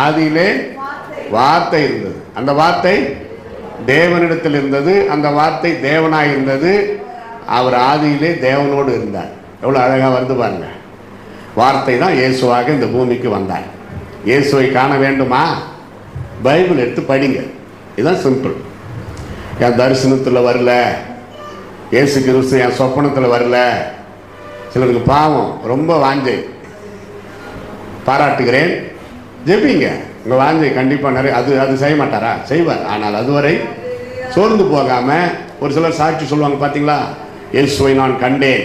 ஆதியிலே வார்த்தை இருந்தது, அந்த வார்த்தை தேவனிடத்தில் இருந்தது, அந்த வார்த்தை தேவனாய் இருந்தது. அவர் ஆதியிலே தேவனோடு இருந்தார். எவ்வளோ அழகாக வருது பாருங்க. வார்த்தை தான் இயேசுவாக இந்த பூமிக்கு வந்தார். இயேசுவை காண வேண்டுமா? பைபிள் எடுத்து படிங்க. இதுதான் சிம்பிள். என் தரிசனத்தில் வரல, இயேசு கிறிஸ்து என் சொப்பனத்தில் வரல. சிலருக்கு பாவம் ரொம்ப வாஞ்சை, பாராட்டுகிறேன். ஜெபிங்க, உங்கள் வாஞ்சை கண்டிப்பாக நிறைய. அது செய்ய மாட்டாரா? செய்வார். ஆனால் அதுவரை சோர்ந்து போகாமல் ஒரு சிலர் சாட்சி சொல்லுவாங்க பார்த்தீங்களா, இயேசுவை நான் கண்டேன்,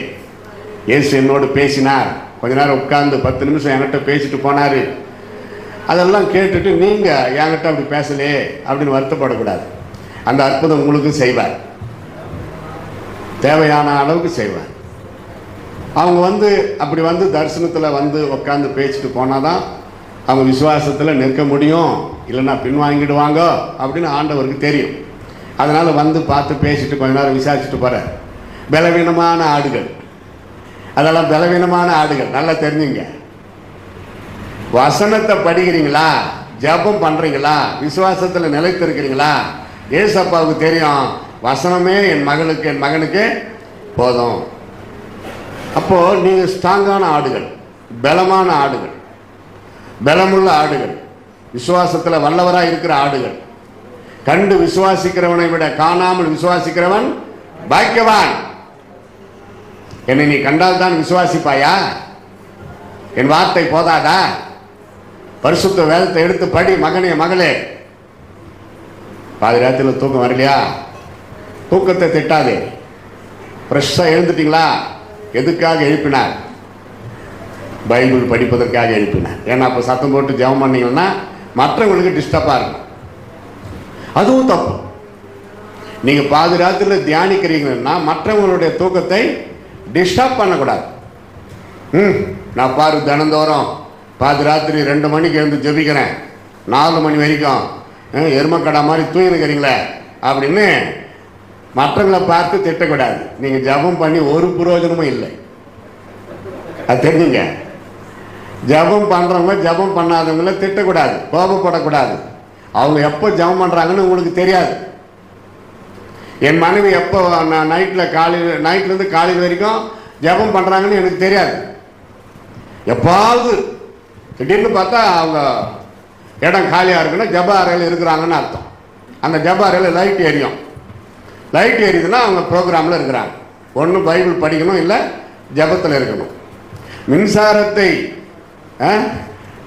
இயேசு என்னோடு பேசினார், கொஞ்ச நேரம் உட்கார்ந்து 10 நிமிஷம் என்கிட்ட பேசிட்டு போனார். அதெல்லாம் கேட்டுட்டு நீங்கள் என்கிட்ட அப்படி பேசலையே அப்படின்னு வருத்தப்படக்கூடாது. அந்த அற்புதம் உங்களுக்கும் செய்வார், தேவையான அளவுக்கு செய்வார். அவங்க அப்படி தரிசனத்தில் உட்காந்து பேசிட்டு போனால் தான் அவங்க விசுவாசத்தில் நிற்க முடியும், இல்லைன்னா பின்வாங்கிடுவாங்க அப்படின்னு ஆண்டவருக்கு தெரியும். அதனால் பார்த்து பேசிட்டு கொஞ்ச நேரம் விசாரிச்சுட்டு போகிறார். பலவீனமான ஆடுகள், அதெல்லாம் பலவீனமான ஆடுகள். நல்லா தெரிஞ்சுங்க. வசனத்தை படிக்கிறீங்களா, ஜெபம் பண்ணுறீங்களா, விசுவாசத்தில் நிலைத்திருக்கிறீங்களா? ஏசப்பாவுக்கு தெரியும், வசனமே என் மகளுக்கு என் மகனுக்கு போதும். அப்போது நீங்கள் ஸ்ட்ராங்கான ஆடுகள், பலமான ஆடுகள், பலமுள்ள ஆடுகள், விசுவாசத்தில் வல்லவராக இருக்கிற ஆடுகள். கண்டு விசுவாசிக்கிறவனை விட காணாமல் விசுவாசிக்கிறவன் பாக்கியவான். என்னை நீ கண்டால் தான் விசுவாசிப்பாயா? என் வார்த்தை போதாதா? பரிசுத்த வேதத்தை எடுத்து படி மகனே மகளே. பாதி ராத்திரியில் தூக்கம் வரலையா? தூக்கத்தை திட்டாதே. ஃப்ரெஷ்ஷாக எழுந்துட்டீங்களா? எதுக்காக எழுப்பினார்? பைபிள் படிப்பதற்காக எழுப்பினார். ஏன்னா அப்போ சத்தம் போட்டு ஜெபம் பண்ணீங்கன்னா மற்றவங்களுக்கு டிஸ்டர்பாக இருக்கும். அதுவும் தப்பு. நீங்கள் பாதி ராத்திரியில் தியானிக்கிறீங்கன்னா மற்றவங்களுடைய தூக்கத்தை டிஸ்டர்ப் பண்ணக்கூடாது. நான் பாரு தினந்தோறும் பாதி ராத்திரி 2 மணிக்கு எழுந்து ஜெபிக்கிறேன், 4 மணி வரைக்கும் எருமக்கடா மாதிரி தூங்கினுக்கிறீங்களே அப்படின்னு மற்றவங்களை பார்த்து திட்டக்கூடாது. நீங்கள் ஜெபம் பண்ணி ஒரு பிரயோஜனமும் இல்லை. அது தெரிஞ்சுங்க. ஜெபம் பண்ணுறவங்க ஜெபம் பண்ணாதவங்கள திட்டக்கூடாது, கோபப்படக்கூடாது. அவங்க எப்போ ஜெபம் பண்ணுறாங்கன்னு உங்களுக்கு தெரியாது. என் மனைவி எப்போ நைட்லேருந்து காலையில் வரைக்கும் ஜெபம் பண்ணுறாங்கன்னு எனக்கு தெரியாது. எப்பாவது திடீர்னு பார்த்தா அவங்க இடம் காலியாக இருக்குன்னா ஜெப அறையில் இருக்கிறாங்கன்னு அர்த்தம். அந்த ஜெப அறையில் லைட் எரியும். லைட் எரியுதுன்னா அவங்க ப்ரோக்ராமில் இருக்கிறாங்க. ஒன்று பைபிள் படிக்கணும், இல்லை ஜெபத்தில் இருக்கணும். மின்சாரத்தை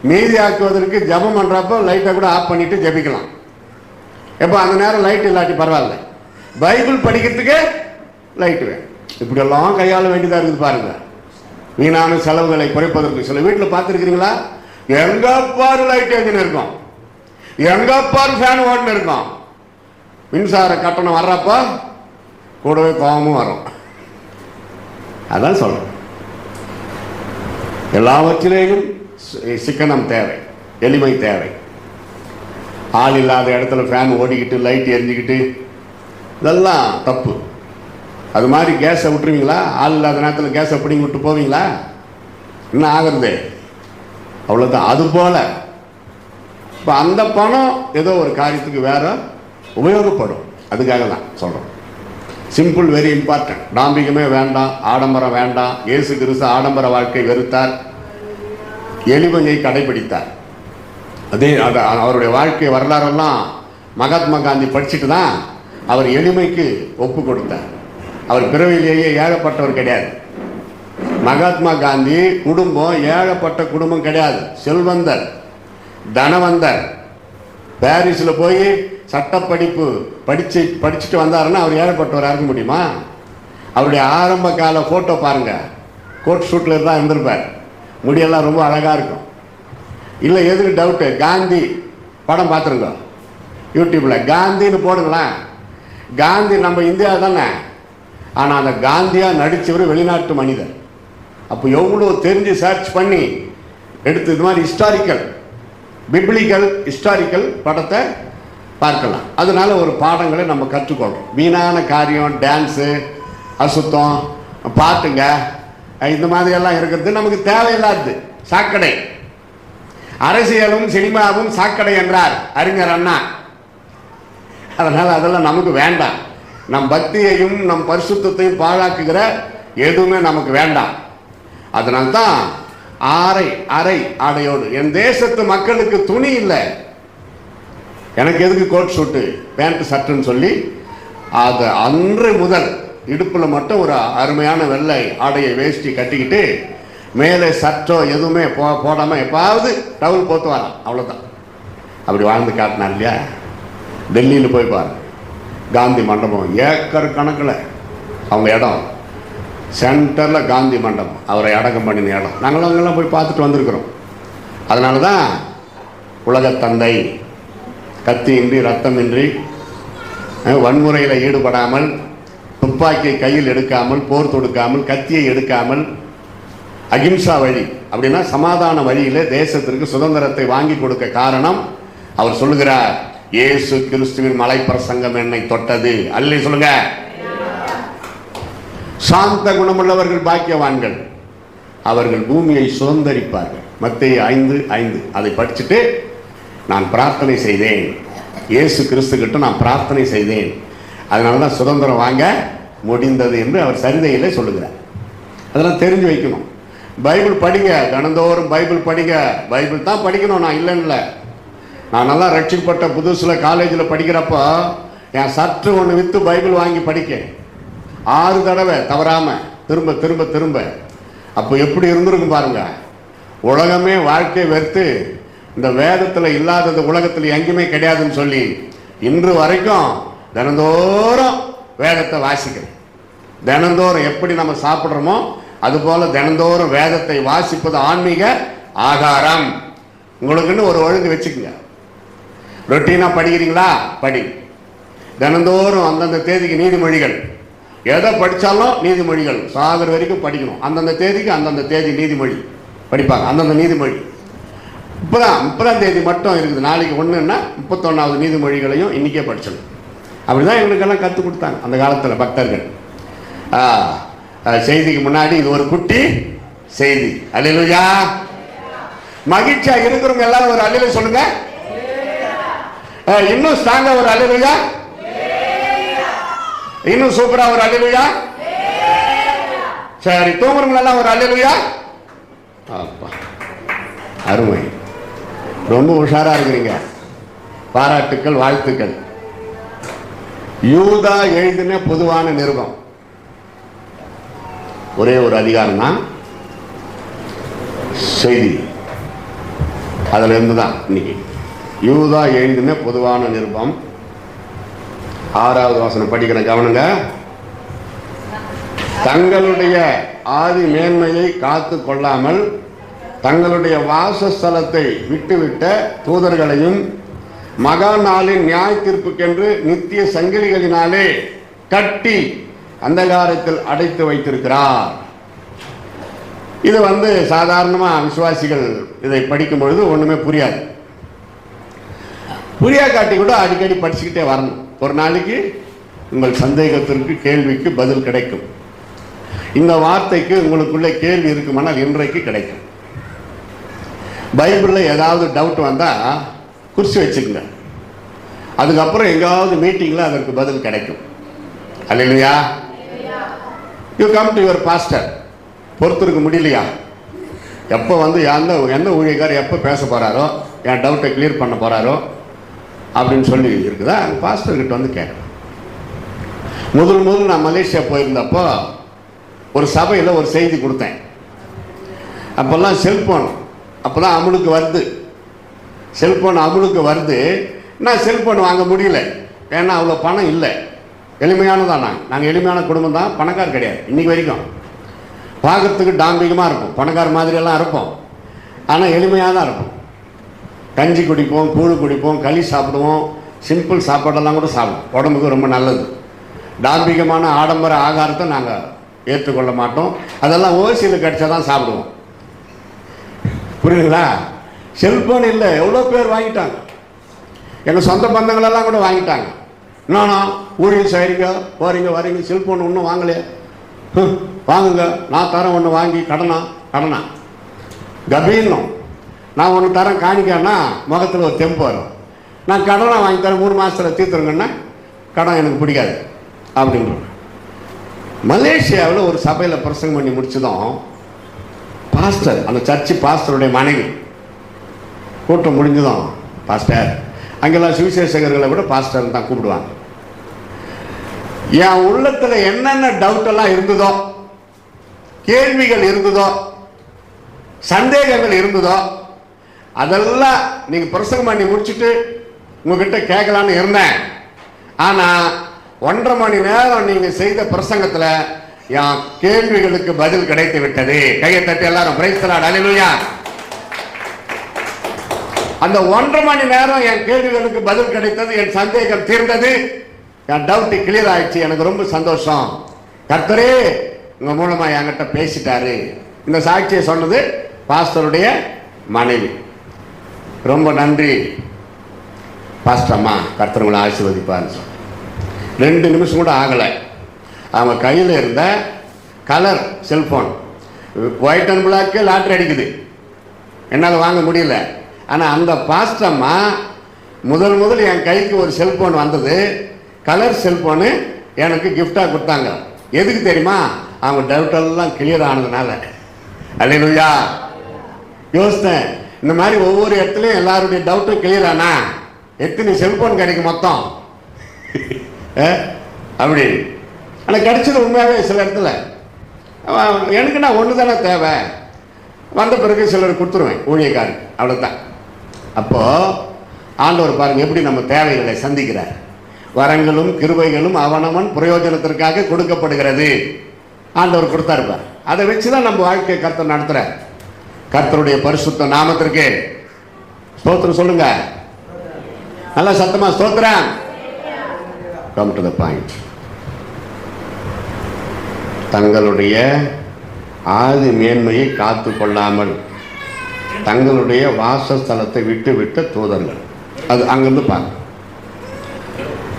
மீதியாக்குவதற்கு ஜெபம் பண்ணுறப்போ லைட்டை கூட ஆஃப் பண்ணிவிட்டு ஜெபிக்கலாம். எப்போ அந்த நேரம் லைட் இல்லாட்டி பரவாயில்ல, பைபிள் படிக்கிறதுக்கு லைட்டு வேணும். இப்படியெல்லாம் கையாள வேண்டியதாக இருக்குது பாருங்கள். வீணான செலவுகளை குறைப்பதற்கு சில வீட்டில் பார்த்துருக்கிறீங்களா? எங்கே பாரு லைட் எங்கன்னு இருக்கும், எங்கே பாரு ஃபேன் ஓடுன்னு இருக்கும். மின்சார கட்டணம் வர்றப்போ கூடவே கோபமும் வரும். அதான் சொல்கிறேன், எல்லாவற்றிலேயும் சிக்கனம் தேவை, எளிமை தேவை. ஆள் இல்லாத இடத்துல ஃபேன் ஓடிக்கிட்டு லைட் எரிஞ்சிக்கிட்டு இதெல்லாம் தப்பு. அது மாதிரி கேஸை விட்டுருவீங்களா? ஆள் இல்லாத நேரத்தில் கேஸை பிடிங்கி விட்டு போவீங்களா? என்ன ஆகிறது? அவ்வளோதான். அதுபோல் இப்போ அந்த பணம் ஏதோ ஒரு காரியத்துக்கு வேற உபயோகப்படும். அதுக்காக தான் சொல்கிறோம். Simple, very important. டாம்பிகமே வேண்டாம், ஆடம்பரம் வேண்டாம். இயேசு கிறிஸ்து ஆடம்பர வாழ்க்கை வெறுத்தார், எளிமையை கடைபிடித்தார். அவருடைய வாழ்க்கை வரலாறெல்லாம் மகாத்மா காந்தி படிச்சுட்டு தான் அவர் எளிமைக்கு ஒப்பு கொடுத்தார். அவர் பிறவிலேயே ஏழப்பட்டவர் கிடையாது. மகாத்மா காந்தி குடும்பம் ஏழப்பட்ட குடும்பம் கிடையாது, செல்வந்தர், தனவந்தர். பாரிஸில் போய் சட்டப்படிப்பு படிச்சுட்டு வந்தாருன்னா அவர் ஏழப்பட்டவராக இருக்க முடியுமா? அவருடைய ஆரம்ப கால ஃபோட்டோ பாருங்கள், கோட் ஷூட்டில் தான் இருந்திருப்பார். முடியெல்லாம் ரொம்ப அழகாக இருக்கும். இல்லை எதுக்கு டவுட்டு? காந்தி படம் பார்த்துருங்க யூடியூப்பில், காந்தின்னு போடுங்களேன். காந்தி நம்ம இந்தியா தானே, ஆனால் அந்த காந்தியாக நடித்தவர் வெளிநாட்டு மனிதர். அப்போ எவ்வளோ தெரிஞ்சு சர்ச் பண்ணி எடுத்து இது மாதிரி ஹிஸ்டாரிக்கல், பிப்ளிக்கல் ஹிஸ்டாரிக்கல் படத்தை பார்க்கலாம். அதனால ஒரு பாடங்களை நம்ம கற்றுக்கொள்கிறோம். வீணான காரியம், டான்ஸு, அசுத்தம், பாட்டுங்க, இந்த மாதிரியெல்லாம் இருக்கிறது நமக்கு தேவையில்லாது, சாக்கடை. அரசியலும் சினிமாவும் சாக்கடை என்றார் அறிஞர் அண்ணா. அதனால அதெல்லாம் நமக்கு வேண்டாம். நம் பக்தியையும் நம் பரிசுத்தையும் பாழாக்குகிற எதுவுமே நமக்கு வேண்டாம். அதனால்தான் அரை ஆடையோடு, என் தேசத்து மக்களுக்கு துணி இல்லை, எனக்கு எதுக்கு கோட் சூட்டு பேண்ட் சட்டுன்னு சொல்லி அது அன்று முதல் இடுப்பில் மட்டும் ஒரு அருமையான வெள்ளை ஆடையை வேஷ்டி கட்டிக்கிட்டு மேலே சட்டோ எதுவுமே போடாமல் எப்பாவது டவுல் போட்டு வரான். அவ்வளோதான். அப்படி வாழ்ந்து காட்டினார் இல்லையா? டெல்லியில் போய் பாரு, காந்தி மண்டபம் ஏக்கர் கணக்கில் அவங்க இடம், சென்டரில் காந்தி மண்டபம், அவரை அடக்கம் பண்ணின இடம். நாங்களும் அங்கெல்லாம் போய் பார்த்துட்டு வந்திருக்கிறோம். அதனால தான் உலகத்தந்தை கத்தியின்றி ரத்தமின்றி வன்முறையில் ஈடுபடாமல், துப்பாக்கியை கையில் எடுக்காமல், போர் தொடுக்காமல், கத்தியை எடுக்காமல், அகிம்சா வழி அப்படின்னா சமாதான வழியிலே தேசத்திற்கு சுதந்திரத்தை வாங்கி கொடுக்க காரணம் அவர் சொல்லுகிறார், இயேசு கிறிஸ்துவின் மலை பிரசங்கம் என்னை தொட்டது. அல்லே சொல்லுங்க. சாந்த குணமுள்ளவர்கள் பாக்கியவான்கள், அவர்கள் பூமியை சுதந்தரிப்பார்கள். மத்தேயு 5:5 அதை படிச்சுட்டு நான் பிரார்த்தனை செய்தேன், இயேசு கிறிஸ்து கிட்ட நான் பிரார்த்தனை செய்தேன், அதனால தான் சுதந்திரம் வாங்க முடிந்தது என்று அவர் சரிதையிலே சொல்லுகிறார். அதெல்லாம் தெரிஞ்சு வைக்கணும். பைபிள் படிங்க, தினந்தோறும் பைபிள் படிங்க. பைபிள் தான் படிக்கணும், நான் இல்லைன்னு. நான் நல்லா ரட்சிக்கப்பட்ட புதுசில் காலேஜில் படிக்கிறப்போ என் சற்று ஒன்று விற்று பைபிள் வாங்கி படிக்க 6 தடவை தவறாமல் திரும்ப திரும்ப திரும்ப. அப்போ எப்படி இருந்திருக்கும் பாருங்க. உலகமே வாழ்க்கை வெறுத்து இந்த வேதத்தில் இல்லாதது உலகத்தில் எங்கேயுமே கிடையாதுன்னு சொல்லி இன்று வரைக்கும் தினந்தோறும் வேதத்தை வாசிக்கிறேன். தினந்தோறும் எப்படி நம்ம சாப்பிட்றோமோ அதுபோல தினந்தோறும் வேதத்தை வாசிப்பது ஆன்மீக ஆகாரம். உங்களுக்குன்னு ஒரு ஒழுங்கு வச்சுக்கோங்க. ரொட்டீனாக படிக்கிறீங்களா? படி. தினந்தோறும் அந்தந்த தேதிக்கு நீதிமொழிகள், எதை படித்தாலும் நீதிமொழிகள் சாகர வரைக்கும் படிக்கணும். அந்தந்த தேதிக்கு அந்தந்த தேதி நீதிமொழி படிப்பாங்க. அந்தந்த நீதிமொழி 30ஆம் தேதி மட்டும் இருக்குது. நாளைக்கு ஒன்றுன்னா 31வது நீதிமொழிகளையும் இன்றைக்கே படிச்சிடணும். அப்படி தான் எங்களுக்கெல்லாம் கற்றுக் கொடுத்தாங்க அந்த காலத்தில் பக்தர்கள். செய்திக்கு முன்னாடி இது ஒரு குட்டி செய்தி. அல்லேலூயா. மகிழ்ச்சியா இருக்கிறவங்க எல்லாரும் ஒரு அல்லேலூயா சொல்லுங்க. இன்னும் ஸ்ட்ராங்கா ஒரு அல்லேலூயா, இன்னும் சூப்பரா ஒரு அல்லேலூயா. சரி, தூங்குறவங்க எல்லாம் ஒரு அல்லேலூயா. அருமை, ரொம்ப உஷாரா இருக்கிறீங்க. பாராட்டுக்கள், வாழ்த்துக்கள். யூதா எழுதின பொதுவான நிருபம் ஒரே ஒரு அதிகாரம் தான், செய்தி. அதுல இருந்து தான் இன்னைக்கு யூதா எழுதின பொதுவான நிருபம் 6வது வசனம் படிக்கிற கவனங்க. தங்களுடைய ஆதி மேன்மையை காத்து கொள்ளாமல் தங்களுடைய வாசஸ்தலத்தை விட்டுவிட்ட தூதர்களையும் மகா நாளின் நியாய தீர்ப்புக்கென்று நித்திய சங்கிலிகளினாலே கட்டி அந்தகாரத்தில் அடைத்து வைத்திருக்கிறார். இது சாதாரணமாக விசுவாசிகள் இதை படிக்கும் பொழுது ஒன்றுமே புரியாது. புரியா காட்டி கூட அடிக்கடி படிச்சுக்கிட்டே வரணும். ஒரு நாளைக்கு உங்கள் சந்தேகத்திற்கு, கேள்விக்கு பதில் கிடைக்கும். இந்த வார்த்தைக்கு உங்களுக்குள்ளே கேள்வி இருக்குமானால் இன்றைக்கு கிடைக்கும். பைபிளில் ஏதாவது டவுட் வந்தால் குறித்து வச்சுக்கோங்க. அதுக்கப்புறம் எங்காவது மீட்டிங்கில் அதற்கு பதில் கிடைக்கும். Alleluia. You come to your pastor. பொறுத்திருக்க முடியலையா? எப்போ எந்த ஊழியக்காரர் எப்போ பேச போகிறாரோ, என் டவுட்டை கிளியர் பண்ண போகிறாரோ அப்படின்னு சொல்லி இருக்குதா, பாஸ்டர்கிட்ட கேட்கலாம். முதல் நான் மலேசியா போயிருந்தப்போ ஒரு சபையில் ஒரு செய்தி கொடுத்தேன். அப்போல்லாம் செல்ஃபோன் அப்போதான் அமுலுக்கு வருது. செல்ஃபோன் அமுலுக்கு வருது. நான் செல்ஃபோன் வாங்க முடியல, ஏன்னா அவ்வளோ பணம் இல்லை. எளிமையானதான். நாங்கள் எளிமையான குடும்பம் தான், பணக்கார் கிடையாது. இன்றைக்கி வரைக்கும் பார்க்கறதுக்கு டாம்பிகமாக இருக்கும், பணக்கார மாதிரியெல்லாம் இருப்போம், ஆனால் எளிமையாக தான் இருக்கும். கஞ்சி குடிப்போம், கூழ் குடிப்போம், களி சாப்பிடுவோம், சிம்பிள் சாப்பாடெல்லாம் கூட சாப்பிடுவோம். உடம்புக்கு ரொம்ப நல்லது. டாம்பிகமான ஆடம்பர ஆகாரத்தை நாங்கள் ஏற்றுக்கொள்ள மாட்டோம். அதெல்லாம் ஓசியில் கிடச்சா தான் சாப்பிடுவோம். புரியுதுங்களா? செல்ஃபோன் இல்லை, எவ்வளோ பேர் வாங்கிட்டாங்க. எங்கள் சொந்த பந்தங்களெல்லாம் கூட வாங்கிட்டாங்க. என்னன்னா ஊழியர் செய்கிறீங்க, போகிறீங்க வரீங்க, செல்ஃபோன் ஒன்றும் வாங்கலையே, வாங்குங்க, நான் தரேன் ஒன்று வாங்கி கடனா கபீர்னும். நான் ஒன்று தரேன் காணிக்கான்னா முகத்தில் ஒரு தெம்பு வரும். நான் கடனை வாங்கி தரேன் 3 மாதத்தில் தீர்த்துருங்கன்னா கடன் எனக்கு பிடிக்காது அப்படின்ற. மலேசியாவில் ஒரு சபையில் பிரசங்கம் பண்ணி முடிச்சதும் பாஸ்டர், அந்த சர்ச்சு பாஸ்டருடைய மனைவி, கூட்டம் முடிஞ்சதும் பாஸ்டர், அங்கெல்லாம் சுவிசேஷகர்களை விட பாஸ்டர் தான் கூப்பிடுவாங்க. என் உள்ளத்தில் என்னென்ன டவுட்டெல்லாம் இருந்ததோ, கேள்விகள் இருந்ததோ, சந்தேகங்கள் இருந்ததோ, அதெல்லாம் நீங்கள் பிரசங்கம் பண்ணி முடிச்சுட்டு உங்ககிட்ட கேட்கலான்னு இருந்தேன். ஆனால் 1.5 மணி நேரம் நீங்கள் செய்த பிரசங்கத்தில் என் கேள்விகளுக்கு பதில் கிடைத்து விட்டது. கையை தட்டி எல்லாரும் பிரைஸ் தி லார்ட், அல்லேலூயா. அந்த 1.5 மணி நேரம் என் கேள்விகளுக்கு பதில் கிடைத்தது, என் சந்தேகம் தீர்ந்தது, என் டவுட் கிளியர் ஆயிடுச்சு. எனக்கு ரொம்ப சந்தோஷம். கர்த்தரே உங்க மூலமா என்கிட்ட பேசிட்டாரு. இந்த சாட்சியை சொன்னது பாஸ்டருடைய மனைவி. ரொம்ப நன்றி பாஸ்டர் அம்மா, கர்த்தர் உங்களை ஆசீர்வதிப்பார்னு சொன்னேன். 2 நிமிஷம் கூட ஆகலை. அவங்க கையில் இருந்த colour cellphone, white and block lottery அடிக்குது, என்னால் வாங்க முடியல. ஆனால் அந்த பாஸ்டர் அம்மா முதல் என் கைக்கு ஒரு செல்ஃபோன் வந்தது, கலர் செல்ஃபோனு எனக்கு கிஃப்டாக கொடுத்தாங்க. எதுக்கு தெரியுமா? அவங்க டவுட்டெல்லாம் கிளியர் ஆனதுனால. அல்லேலூயா. யோசித்தேன், இந்த மாதிரி ஒவ்வொரு இடத்துலையும் எல்லாருடைய டவுட்டும் கிளியர் ஆனா எத்தனை செல்ஃபோன் கிடைக்கும் மொத்தம் அப்படி. ஆனால் கிடைச்சது உண்மையாகவே சில இடத்துல. எனக்கு நான் ஒன்று தானே தேவை, வந்த பிறகு சிலர் கொடுத்துருவேன் ஊழியக்காரன், அவ்வளோதான். அப்போது ஆண்டவர் பாருங்கள் எப்படி நம்ம தேவைகளை சந்திக்கிறார். வரங்களும் கிருபைகளும் அவனவன் பிரயோஜனத்திற்காக கொடுக்கப்படுகிறது. ஆண்டவர் கொடுத்தாருப்பார். அதை வச்சு தான் நம்ம வாழ்க்கையை கர்த்தர் நடத்துகிறார். கர்த்தருடைய பரிசுத்த நாமத்திற்கு ஸ்தோத்திரம் சொல்லுங்க. நல்லா சத்தமா ஸ்தோத்திரம். Come to the point. தங்களுடைய ஆதி மேன்மையை காத்து கொள்ளாமல் தங்களுடைய வாசஸ்தலத்தை விட்டு விட்ட தூதர்கள், அது அங்கிருந்து பார்க்க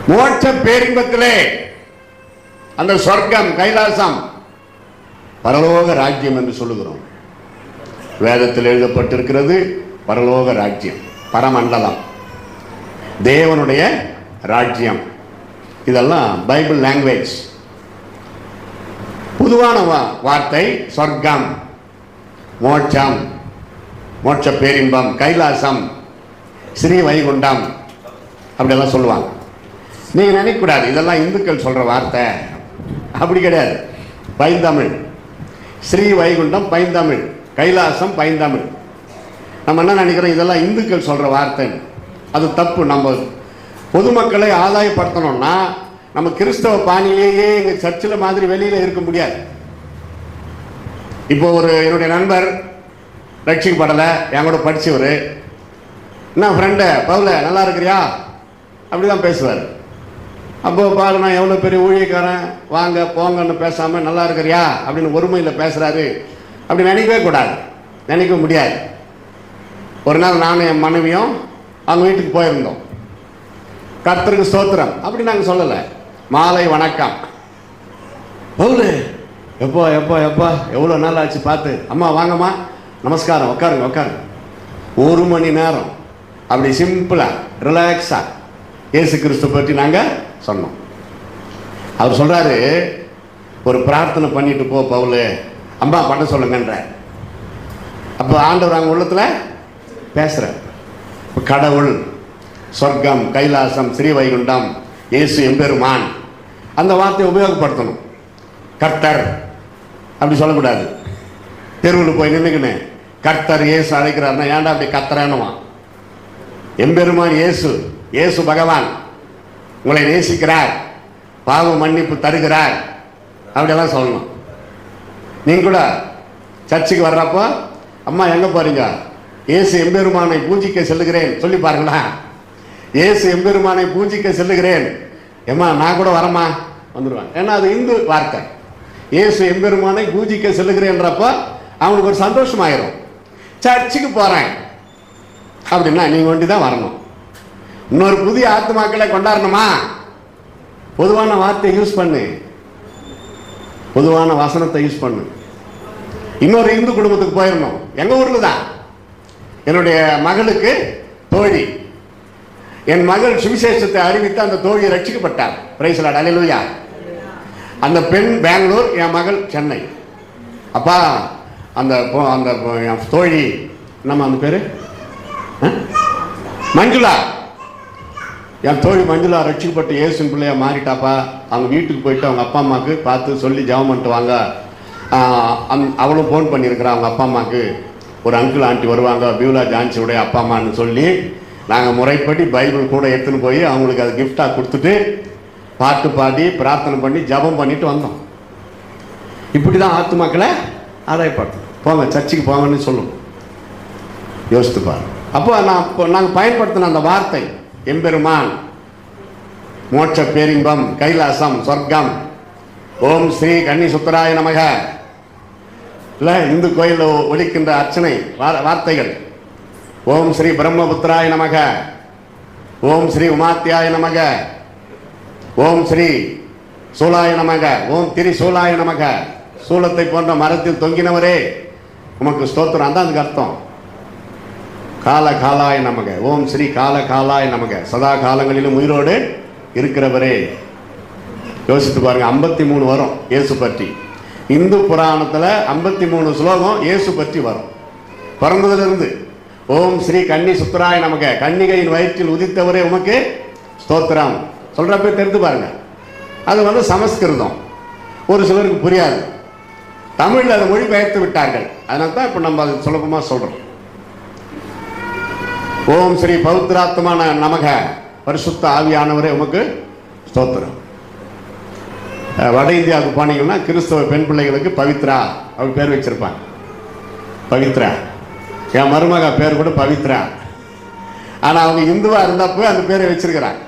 மோட்ச பேரின்பத்திலே அந்த சொர்க்கம், கைலாசம், பரலோக ராஜ்யம் என்று சொல்லுகிறோம். வேதத்தில் எழுதப்பட்டிருக்கிறது பரலோக ராஜ்யம், பரமண்டலம், தேவனுடைய ராஜ்யம். இதெல்லாம் பைபிள் லாங்குவேஜ். பொதுவான வார்த்தை சொர்க்கம், மோட்சம், மோட்ச பேரின்பம், கைலாசம், ஸ்ரீ வைகுண்டம் அப்படியெல்லாம் சொல்லுவாங்க. நீங்கள் நினைக்கக்கூடாது இதெல்லாம் இந்துக்கள் சொல்கிற வார்த்தை, அப்படி கிடையாது. பைந்தமிழ். ஸ்ரீ வைகுண்டம் பைந்தமிழ், கைலாசம் பைந்தமிழ். நம்ம என்ன நினைக்கிறோம், இதெல்லாம் இந்துக்கள் சொல்கிற வார்த்தை. அது தப்பு. நம்ம பொதுமக்களை ஆதாயப்படுத்தணும்னா நம்ம கிறிஸ்தவ பாணியிலேயே எங்கள் சர்ச்சில் மாதிரி வெளியில் இருக்க முடியாது. இப்போ என்னுடைய நண்பர் ரட்சிக்கப்படலை, என் கூட படித்தவர், என்ன ஃப்ரெண்டு பவுல நல்லா இருக்கிறியா அப்படி தான் பேசுவார். அப்போ பாரு, நான் எவ்வளோ பெரிய ஊழியக்காரன், வாங்க போங்கன்னு பேசாமல் நல்லா இருக்கிறியா அப்படின்னு ஒருமையில் பேசுகிறாரு. அப்படி நினைக்கவே கூடாது, நினைக்க முடியாது. ஒரு நாள் நானும் என் மனைவியும் அவங்க வீட்டுக்கு போயிருந்தோம். கர்த்தருக்கு ஸ்தோத்திரம் அப்படி நாங்கள் சொல்லலை, மாலை வணக்கம். பவுலு எப்போ எப்போ எப்போ எவ்வளோ நாள் ஆச்சு பார்த்து, அம்மா வாங்கம்மா நமஸ்காரம், உட்காருங்க உட்காருங்க. 1 மணி நேரம் அப்படி சிம்பிளாக ரிலாக்ஸாக இயேசு கிறிஸ்து பற்றி நாங்கள் சொன்னோம். அவர் சொல்கிறாரு, ஒரு பிரார்த்தனை பண்ணிட்டு போ பவுலு, அம்மா பண்ண சொல்லுங்கன்ற. அப்போ ஆண்டவர் அங்கே உள்ளத்தில் பேசுகிறார். கடவுள், சொர்க்கம், கைலாசம், ஸ்ரீ வைகுண்டம், இயேசு எம்பெருமான், அந்த வார்த்தையை உபயோகப்படுத்தணும். கர்த்தர் அப்படி சொல்லக்கூடாது. தெருவில் போய் நின்றுக்குன்னு கர்த்தர் இயேசு அழைக்கிறாருன்னா ஏன்டா அப்படி கர்த்தரானுவான். எம்பெருமான் இயேசு, இயேசு பகவான் உங்களை நேசிக்கிறார், பாவ மன்னிப்பு தருகிறார், அப்படியெல்லாம் சொல்லணும். நீங்கள் கூட சர்ச்சுக்கு வர்றப்போ, அம்மா எங்கே போகிறீங்க, இயேசு எம்பெருமானை பூஜிக்க செல்லுகிறேன் சொல்லி பாருங்களா. இயேசு எம்பெருமானை பூஜிக்க செல்லுகிறேன், ஏம்மா நான் கூட வரமா வந்துடுவேன். ஏன்னா அது இந்து வார்த்தை. இயேசு எம்பெருமானை பூஜிக்க செல்லுகிறேன்றப்போ அவனுக்கு ஒரு சந்தோஷமாயிரும். சர்ச்சுக்கு போகிறேன் அப்படின்னா நீங்கள் ஒண்டி தான் வரணும். இன்னொரு புதிய ஆத்மாக்களை கொண்டாடணுமா, பொதுவான வார்த்தையை யூஸ் பண்ணு, பொதுவான வசனத்தை யூஸ் பண்ணு. இன்னொரு இந்து குடும்பத்துக்கு போயிடணும், எங்கள் ஊரில் தான். என்னுடைய மகளுக்கு தோழி. என் மகள் சுவிசேஷத்தை அறிவித்து அந்த தோழி ரட்சிக்கப்பட்டார். பிரைஸ் லார்ட், அல்லேலூயா. அந்த பெண் பெங்களூர், என் மகள் சென்னை. அப்பா அந்த அந்த தோழி நம்ம அந்த பேரு மஞ்சுளா, என் தோழி மஞ்சுளா ரட்சிக்கப்பட்டு இயேசுவின் பிள்ளையா மாறிட்டாப்பா. அவங்க வீட்டுக்கு போயிட்டு அவங்க அப்பா அம்மாவுக்கு பார்த்து சொல்லி ஜெபம் பண்ணிட்டு வாங்க. அவளும் ஃபோன் பண்ணியிருக்கிறா அவங்க அப்பா அம்மாவுக்கு. ஒரு அங்கிள் ஆண்டி வருவாங்க, பியூலா ஜான்சியுடைய அப்பா அம்மான்னு சொல்லி நாங்கள் முறைப்படி பைபிள் கூட எடுத்துன்னு போய் அவங்களுக்கு அது கிஃப்டாக கொடுத்துட்டு பாட்டு பாடி பிரார்த்தனை பண்ணி ஜபம் பண்ணிட்டு வந்தோம். இப்படி தான் ஆத்துமாக்களை ஆதாயப்படுத்தணும். போங்க சர்ச்சுக்கு போங்கன்னு சொல்லணும். யோசித்து பாருங்க. அப்போ நாங்கள் பயன்படுத்தின அந்த வார்த்தை எம்பெருமான், மோட்ச பேரின்பம், கைலாசம், சொர்க்கம், ஓம் ஸ்ரீ கன்னி சுத்தராய நமக, இல்லை இந்து கோயிலில் ஒலிக்கின்ற அர்ச்சனை வார்த்தைகள், ஓம் ஸ்ரீ பிரம்மபுத்திராய நமக, ஓம் ஸ்ரீ உமாத்தியாய நமக, ஓம் ஸ்ரீ சூலாய நமக, ஓம் திரி சூலாய நமக, சூலத்தை போன்ற மரத்தில் தொங்கினவரே உமக்கு ஸ்தோத்திரம். அதான் அதுக்கு அர்த்தம். கால காலாய நமக, ஓம் ஸ்ரீ கால காலாய நமக, சதா காலங்களிலும் உயிரோடு இருக்கிறவரே. யோசித்து பாருங்க, 53 வரும் இயேசு பற்றி. இந்து புராணத்தில் 53 ஸ்லோகம் இயேசு பற்றி வரும். பிறந்ததிலிருந்து ஓம் ஸ்ரீ கன்னி சுத்தராய நமக, கன்னிகையின் வயிற்றில் உதித்தவரே உமக்கு ஸ்தோத்திரம் சொல்றப்ப தெரிந்து பாருங்க. அது சமஸ்கிருதம், ஒரு சிலருக்கு புரியாது. தமிழில் அதை மொழிபெயர்த்து விட்டார்கள். அதனால தான் இப்போ நம்ம அது சுலபமாக சொல்றோம். ஓம் ஸ்ரீ பௌத்திராத்மான நமக, பரிசுத்த ஆவியானவரே உமக்கு ஸ்தோத்திரம். வட இந்தியாவுக்கு போனீங்கன்னா கிறிஸ்தவ பெண் பிள்ளைகளுக்கு பவித்ரா அவங்க பேர் வச்சிருப்பாங்க. பவித்ரா, என் மருமக பேர் கூட பவித்ரா. ஆனால் அவங்க இந்துவாக இருந்தப்போ அந்த பேரை வச்சிருக்கிறாங்க.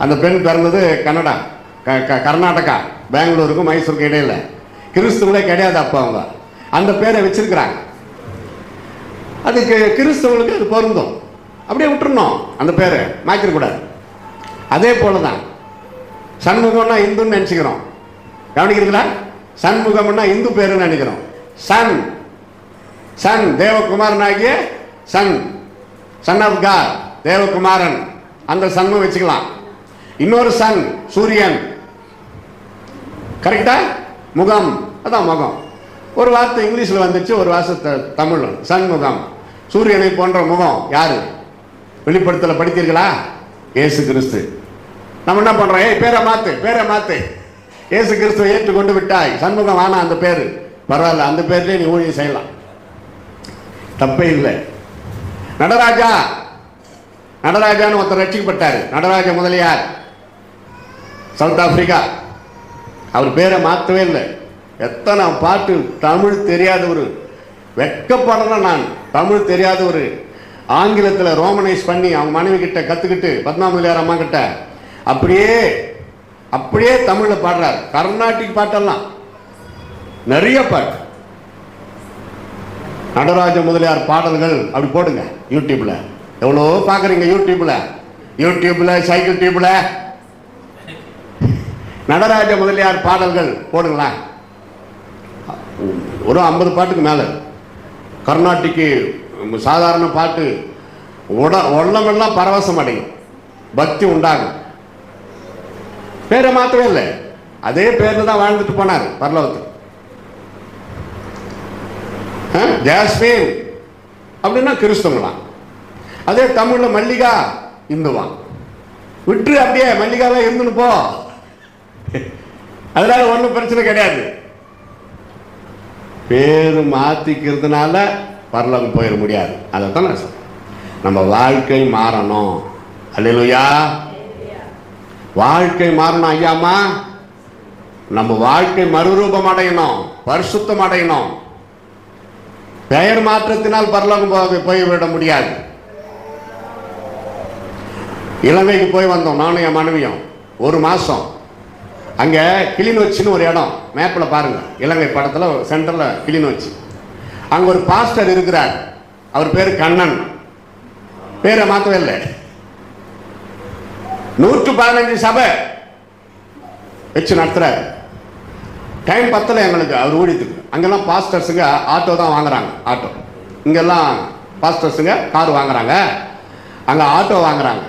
அந்த பெண் பிறந்தது கன்னடா, கர்நாடகா, பெங்களூருக்கும் மைசூருக்கும் இடையில. கிறிஸ்துவங்களே கிடையாது அப்போ. அவங்க அந்த பேரை வச்சிருக்கிறாங்க. அதுக்கு கிறிஸ்தவங்களுக்கு அது பொருந்தும். அப்படியே விட்டுருணும், அந்த பேரை மாற்றிடக்கூடாது. அதே போல தான் சண்முகம்னா இந்துன்னு நினச்சிக்கிறோம். கவனிக்கிறீங்களா? சண்முகம்னா இந்து பேருன்னு நினைக்கிறோம். சன் சன் தேவகுமாரன் ஆகிய சன், சன் ஆஃப் காட், தேவகுமாரன், அந்த சன்மம் வச்சுக்கலாம். இன்னொரு சன் சூரியன், கரெக்டா? முகம், அதான் முகம். ஒரு வார்த்தை இங்கிலீஷில் வந்துச்சு, ஒரு வார்த்தை தமிழ். சண்முகம், சூரியனை போன்ற முகம் யாரு? வெளிப்படுத்தல படித்தீர்களா? இயேசு கிறிஸ்து. நம்ம என்ன பண்றோம்? ஏய் பேரை மாத்து, பேரை மாத்து. இயேசு கிறிஸ்துவை ஏற்றுக்கொண்டு விட்டாய், சண்முகம் ஆனா அந்த பேரு பரவாயில்ல, அந்த பேர்லேயே நீ ஊழியம் செய்யலாம், தப்பே இல்லை. நடராஜா, நடராஜான்னு ஒருத்தர் ரட்சிக்கப்பட்டாரு. Nataraja Mudaliar, south Africa. அவர் பேரை மாற்றவே இல்லை. எத்தனை பாட்டு, தமிழ் தெரியாதவர், வெட்கப்படணும் நான், தமிழ் தெரியாதவர். ஆங்கிலத்தில் ரோமனைஸ் பண்ணி அவங்க மனைவி கிட்ட கற்றுக்கிட்டு, பத்மாவதியார் அம்மா கிட்ட அப்படியே தமிழில் பாடுறார். கர்நாடிக் பாட்டெல்லாம் நிறைய பாட்டு. நடராஜ முதலியார் பாடல்கள் அப்படி போடுங்க யூடியூப்ல. எவ்வளோ பார்க்குறீங்க யூடியூப்ல சைக்கிள் டியூப்ல. நடராஜ முதலியார் பாடல்கள் போடுங்களா, ஒரு 50 பாட்டுக்கு மேலே. கர்நாடிக்கு சாதாரண பாட்டு உள்ளமெல்லாம் பரவசம் அடையும், பக்தி உண்டாகும். பேரை மாற்றவே இல்லை, அதே பேர்ல தான் வாழ்ந்துட்டு போனார் பரலோகத்துக்கு. ஜாஸ்மின் அப்படின்னா கிறிஸ்தவங்களாம். அதே தமிழ்ல மல்லிகா இந்துவான். விட்டு அப்படியே மல்லிகாவே இருந்துன்னு போ, அதனால ஒன்றும் பிரச்சனை கிடையாது. பேரு மாத்திக்கிறதுனால பரலோகம் போயிட முடியாது. அதைத்தான் நான் சொல்றேன். நம்ம வாழ்க்கை மாறணும். அல்லேலூயா. வாழ்க்கை மாறணும் ஐயாமா. நம்ம வாழ்க்கை மறுரூபம் அடையணும், பரிசுத்தம் அடையணும். பெயர் மாற்றத்தினால் பரலோகம் போய்விட முடியாது. இலங்கைக்கு போய் வந்தோம் நானும் என் மனைவியும். 1 மாசம் அங்கே கிளிநொச்சின்னு ஒரு இடம், மேப்பில் பாருங்க, இலங்கை படத்தில் சென்டரில் கிளிநொச்சி. அங்கே ஒரு பாஸ்டர் இருக்கிறார், அவர் பேர் கண்ணன். பேரை மாற்றவே இல்லை. 115 சபை வச்சு நடத்துறாரு. டைம் பத்தலை எங்களுக்கு அவர் ஊழியத்துக்கு. அங்கெல்லாம் பாஸ்டர்ஸுங்க ஆட்டோ தான் வாங்குறாங்க. ஆட்டோ இங்கெல்லாம் பாஸ்டர்ஸுங்க கார் வாங்குறாங்க, அங்கே ஆட்டோ வாங்குறாங்க.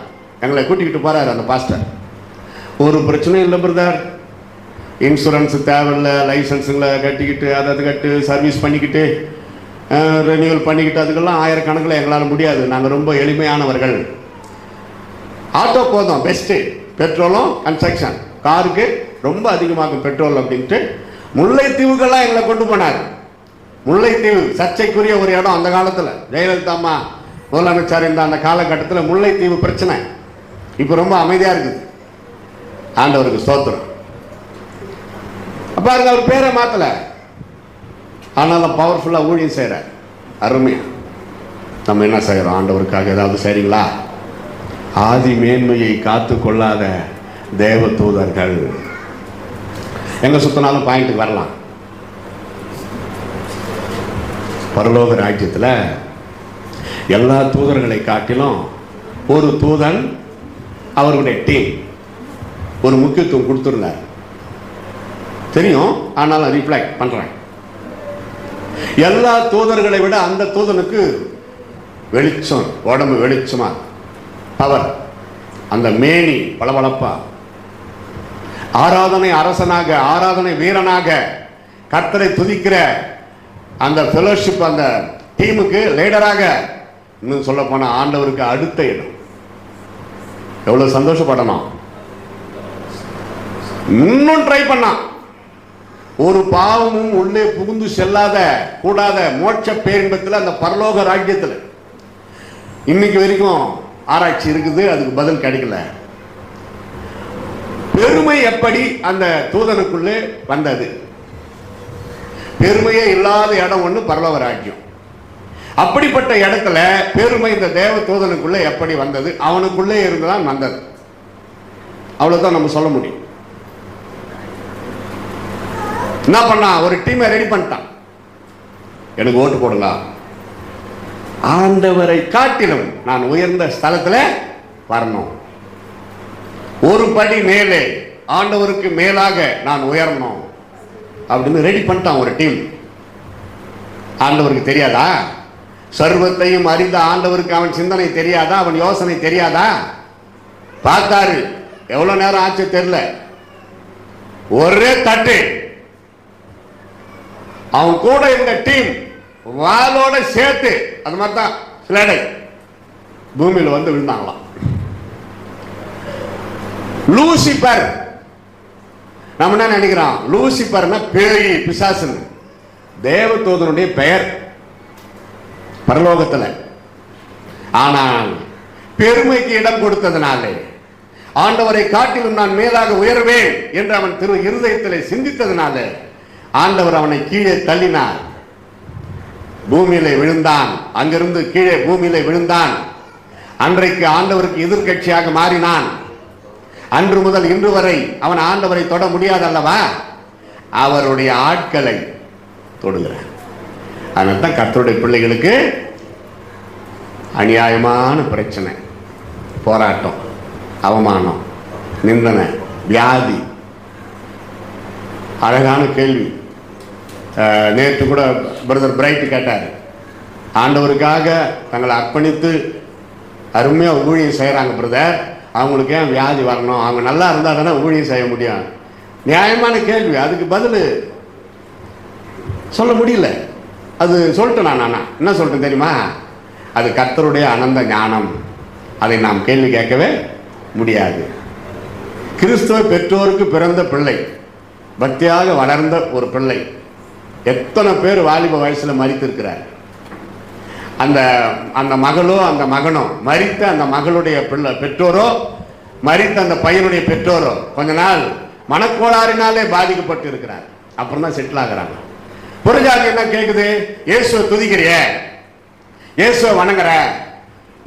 எங்களை கூட்டிக்கிட்டு போகிறாரு அந்த பாஸ்டர். ஒரு பிரச்சனையும் இல்லை பிரதர், இன்சூரன்ஸு தேவையில்லை, லைசன்ஸுங்களை கட்டிக்கிட்டு அதை கட்டு சர்வீஸ் பண்ணிக்கிட்டு ரெனியூவல் பண்ணிக்கிட்டு அதுக்கெல்லாம் ஆயிரக்கணக்கில் எங்களால் முடியாது. நாங்கள் ரொம்ப எளிமையானவர்கள். ஆட்டோ போதும், பெஸ்ட்டு. பெட்ரோலும் கன்ஸ்ட்ரக்ஷன், காருக்கு ரொம்ப அதிகமாகும் பெட்ரோல் அப்படின்ட்டு முல்லைத்தீவுக்கெல்லாம் எங்களை கொண்டு போனார். முல்லைத்தீவு சர்ச்சைக்குரிய ஒரு இடம் அந்த காலத்தில். ஜெயலலிதா அம்மா முதலமைச்சர் இருந்த அந்த காலகட்டத்தில் முல்லைத்தீவு பிரச்சனை. இப்போ ரொம்ப அமைதியாக இருக்குது. ஆண்டவருக்கு ஸ்தோத்திரம். அப்போ அதுக்கு அவர் பேரை மாற்றலை, ஆனாலும் பவர்ஃபுல்லாக ஊழியம் செய்கிறார். அருமையா. நம்ம என்ன செய்கிறோம் ஆண்டவருக்காக? ஏதாவது செய்றீங்களா? ஆதி மேன்மையை காத்து கொள்ளாத தேவ தூதர்கள். எங்க சுத்தினாலும் பாயிண்ட்டுக்கு வரலாம். பரலோக ராஜ்யத்தில் எல்லா தூதர்களை காட்டிலும் ஒரு தூதன் அவருடைய டீம் ஒரு முக்கியத்துவம் கொடுத்துருந்தார். தெரியும், ஆனாலும் ரிஃப்ளெக்ட் பண்றேன். எல்லா தூதர்களை விட அந்த தூதனுக்கு வெளிச்சம், உடம்பு வெளிச்சமா, பவர், அந்த மேனி பளபளப்பா, ஆராதனை அரசனாக, ஆராதனை வீரனாக கர்த்தரை துதிக்கிற அந்த ஃபெலோஷிப், அந்த டீமுக்கு லீடராக, இன்னும் சொல்ல போனா ஆண்டவருக்கு அடுத்த இடம். எவ்வளவு சந்தோஷப்படணும். இன்னும் ட்ரை பண்ணான். ஒரு பாவமும் உள்ளே புகுந்து செல்லாத கூடாத மோட்ச பேரின்பத்தில் அந்த பரலோக ராஜ்யத்தில் இன்னைக்கு வரைக்கும் ஆராய்ச்சி இருக்குது, அதுக்கு பதில் கிடைக்கல. பெருமை எப்படி அந்த தூதனுக்குள்ளே வந்தது? பெருமையே இல்லாத இடம் ஒன்று பரலோக ராஜ்யம். அப்படிப்பட்ட இடத்துல பெருமை இந்த தேவ தூதனுக்குள்ளே எப்படி வந்தது? அவனுக்குள்ளே இருந்துதான் வந்தது. அவ்வளவுதான் நம்ம சொல்ல முடியும். என்ன பண்ணா? ஒரு டீமை ரெடி பண்ணிட்டான். எனக்கு ஓட்டு போடுங்க, ஆண்டவரை காட்டிலும் நான் உயர்ந்த ஸ்தலத்தில் வரணும், ஒரு படி மேலே ஆண்டவருக்கு மேலாக நான் உயரணும் அப்படின்னு ரெடி பண்ணிட்டான் ஒரு டீம். ஆண்டவருக்கு தெரியாதா? சர்வத்தையும் அறிந்த ஆண்டவருக்கு அவன் சிந்தனை தெரியாதா? அவன் யோசனை தெரியாதா? பார்த்தாரு. எவ்வளவு நேரம் ஆச்சு தெரியல, ஒரே தட்டு. அவன் கூட இருந்த டீம் வாளோட சேர்த்து அது மாதிரி தான் சிலடை பூமியில் வந்து விழுந்தாங்களாம். லூசிபர், நம்ம என்ன நினைக்கிறோம்? லூசிபர்னா பேய், பிசாசு. தேவதூதனுடைய பெயர் பரலோகத்தில். ஆனால் பெருமைக்கு இடம் கொடுத்ததுனாலே, ஆண்டவரை காட்டிலும் நான் மேலாக உயர்வேன் என்று அவன் திரு இருதயத்தில் சிந்தித்ததுனால ஆண்டவர் அவனை கீழே தள்ளினார். பூமியிலே விழுந்தான். அங்கிருந்து கீழே பூமியிலே விழுந்தான். அன்றைக்கு ஆண்டவருக்கு எதிர்கட்சியாக மாறினான். அன்று முதல் இன்று வரை அவன் ஆண்டவரை தொட முடியாதல்லவா? அவருடைய ஆட்களை தொடுகிறார். அதனால தான் கர்த்தருடைய பிள்ளைகளுக்கு அநியாயமான பிரச்சனை, போராட்டம், அவமானம், நிந்தனை, வியாதி. அழகான கேள்வி. நேற்று கூட பிரதர் பிரைட் கேட்டார், ஆண்டவருக்காக தங்களை அர்ப்பணித்து அருமையாக ஊழியம் செய்கிறாங்க பிரதர், அவங்களுக்கு ஏன் வியாதி வரணும்? அவங்க நல்லா இருந்தால் தானே ஊழியம் செய்ய முடியும். நியாயமான கேள்வி. அதுக்கு பதில் சொல்ல முடியல. அது சொல்லிட்டு நான் என்ன சொல்லிட்டேன் தெரியுமா? அது கர்த்தருடைய அனந்த ஞானம். அதை நாம் கேள்வி கேட்கவே முடியாது. கிறிஸ்துவ பெற்றோருக்கு பிறந்த பிள்ளை, பக்தியாக வளர்ந்த ஒரு பிள்ளை, எத்தனை பேர் வாலிப வயசுல மரித்திருக்கிறார். அந்த அந்த மகளோ அந்த மகனோ, மரித்த அந்த மகளுடைய பிள்ளை பெற்றோரோ, மரித்த அந்த பையனுடைய பெற்றோரோ கொஞ்ச நாள் மனக்கோளாறினாலே பாதிக்கப்பட்டு இருக்கிறார். அப்புறம் தான் செட்டில் ஆகிறாங்க. புறஜாதி என்ன கேட்குது? இயேசுவை துதிக்கிறிய, இயேசுவை வணங்குற,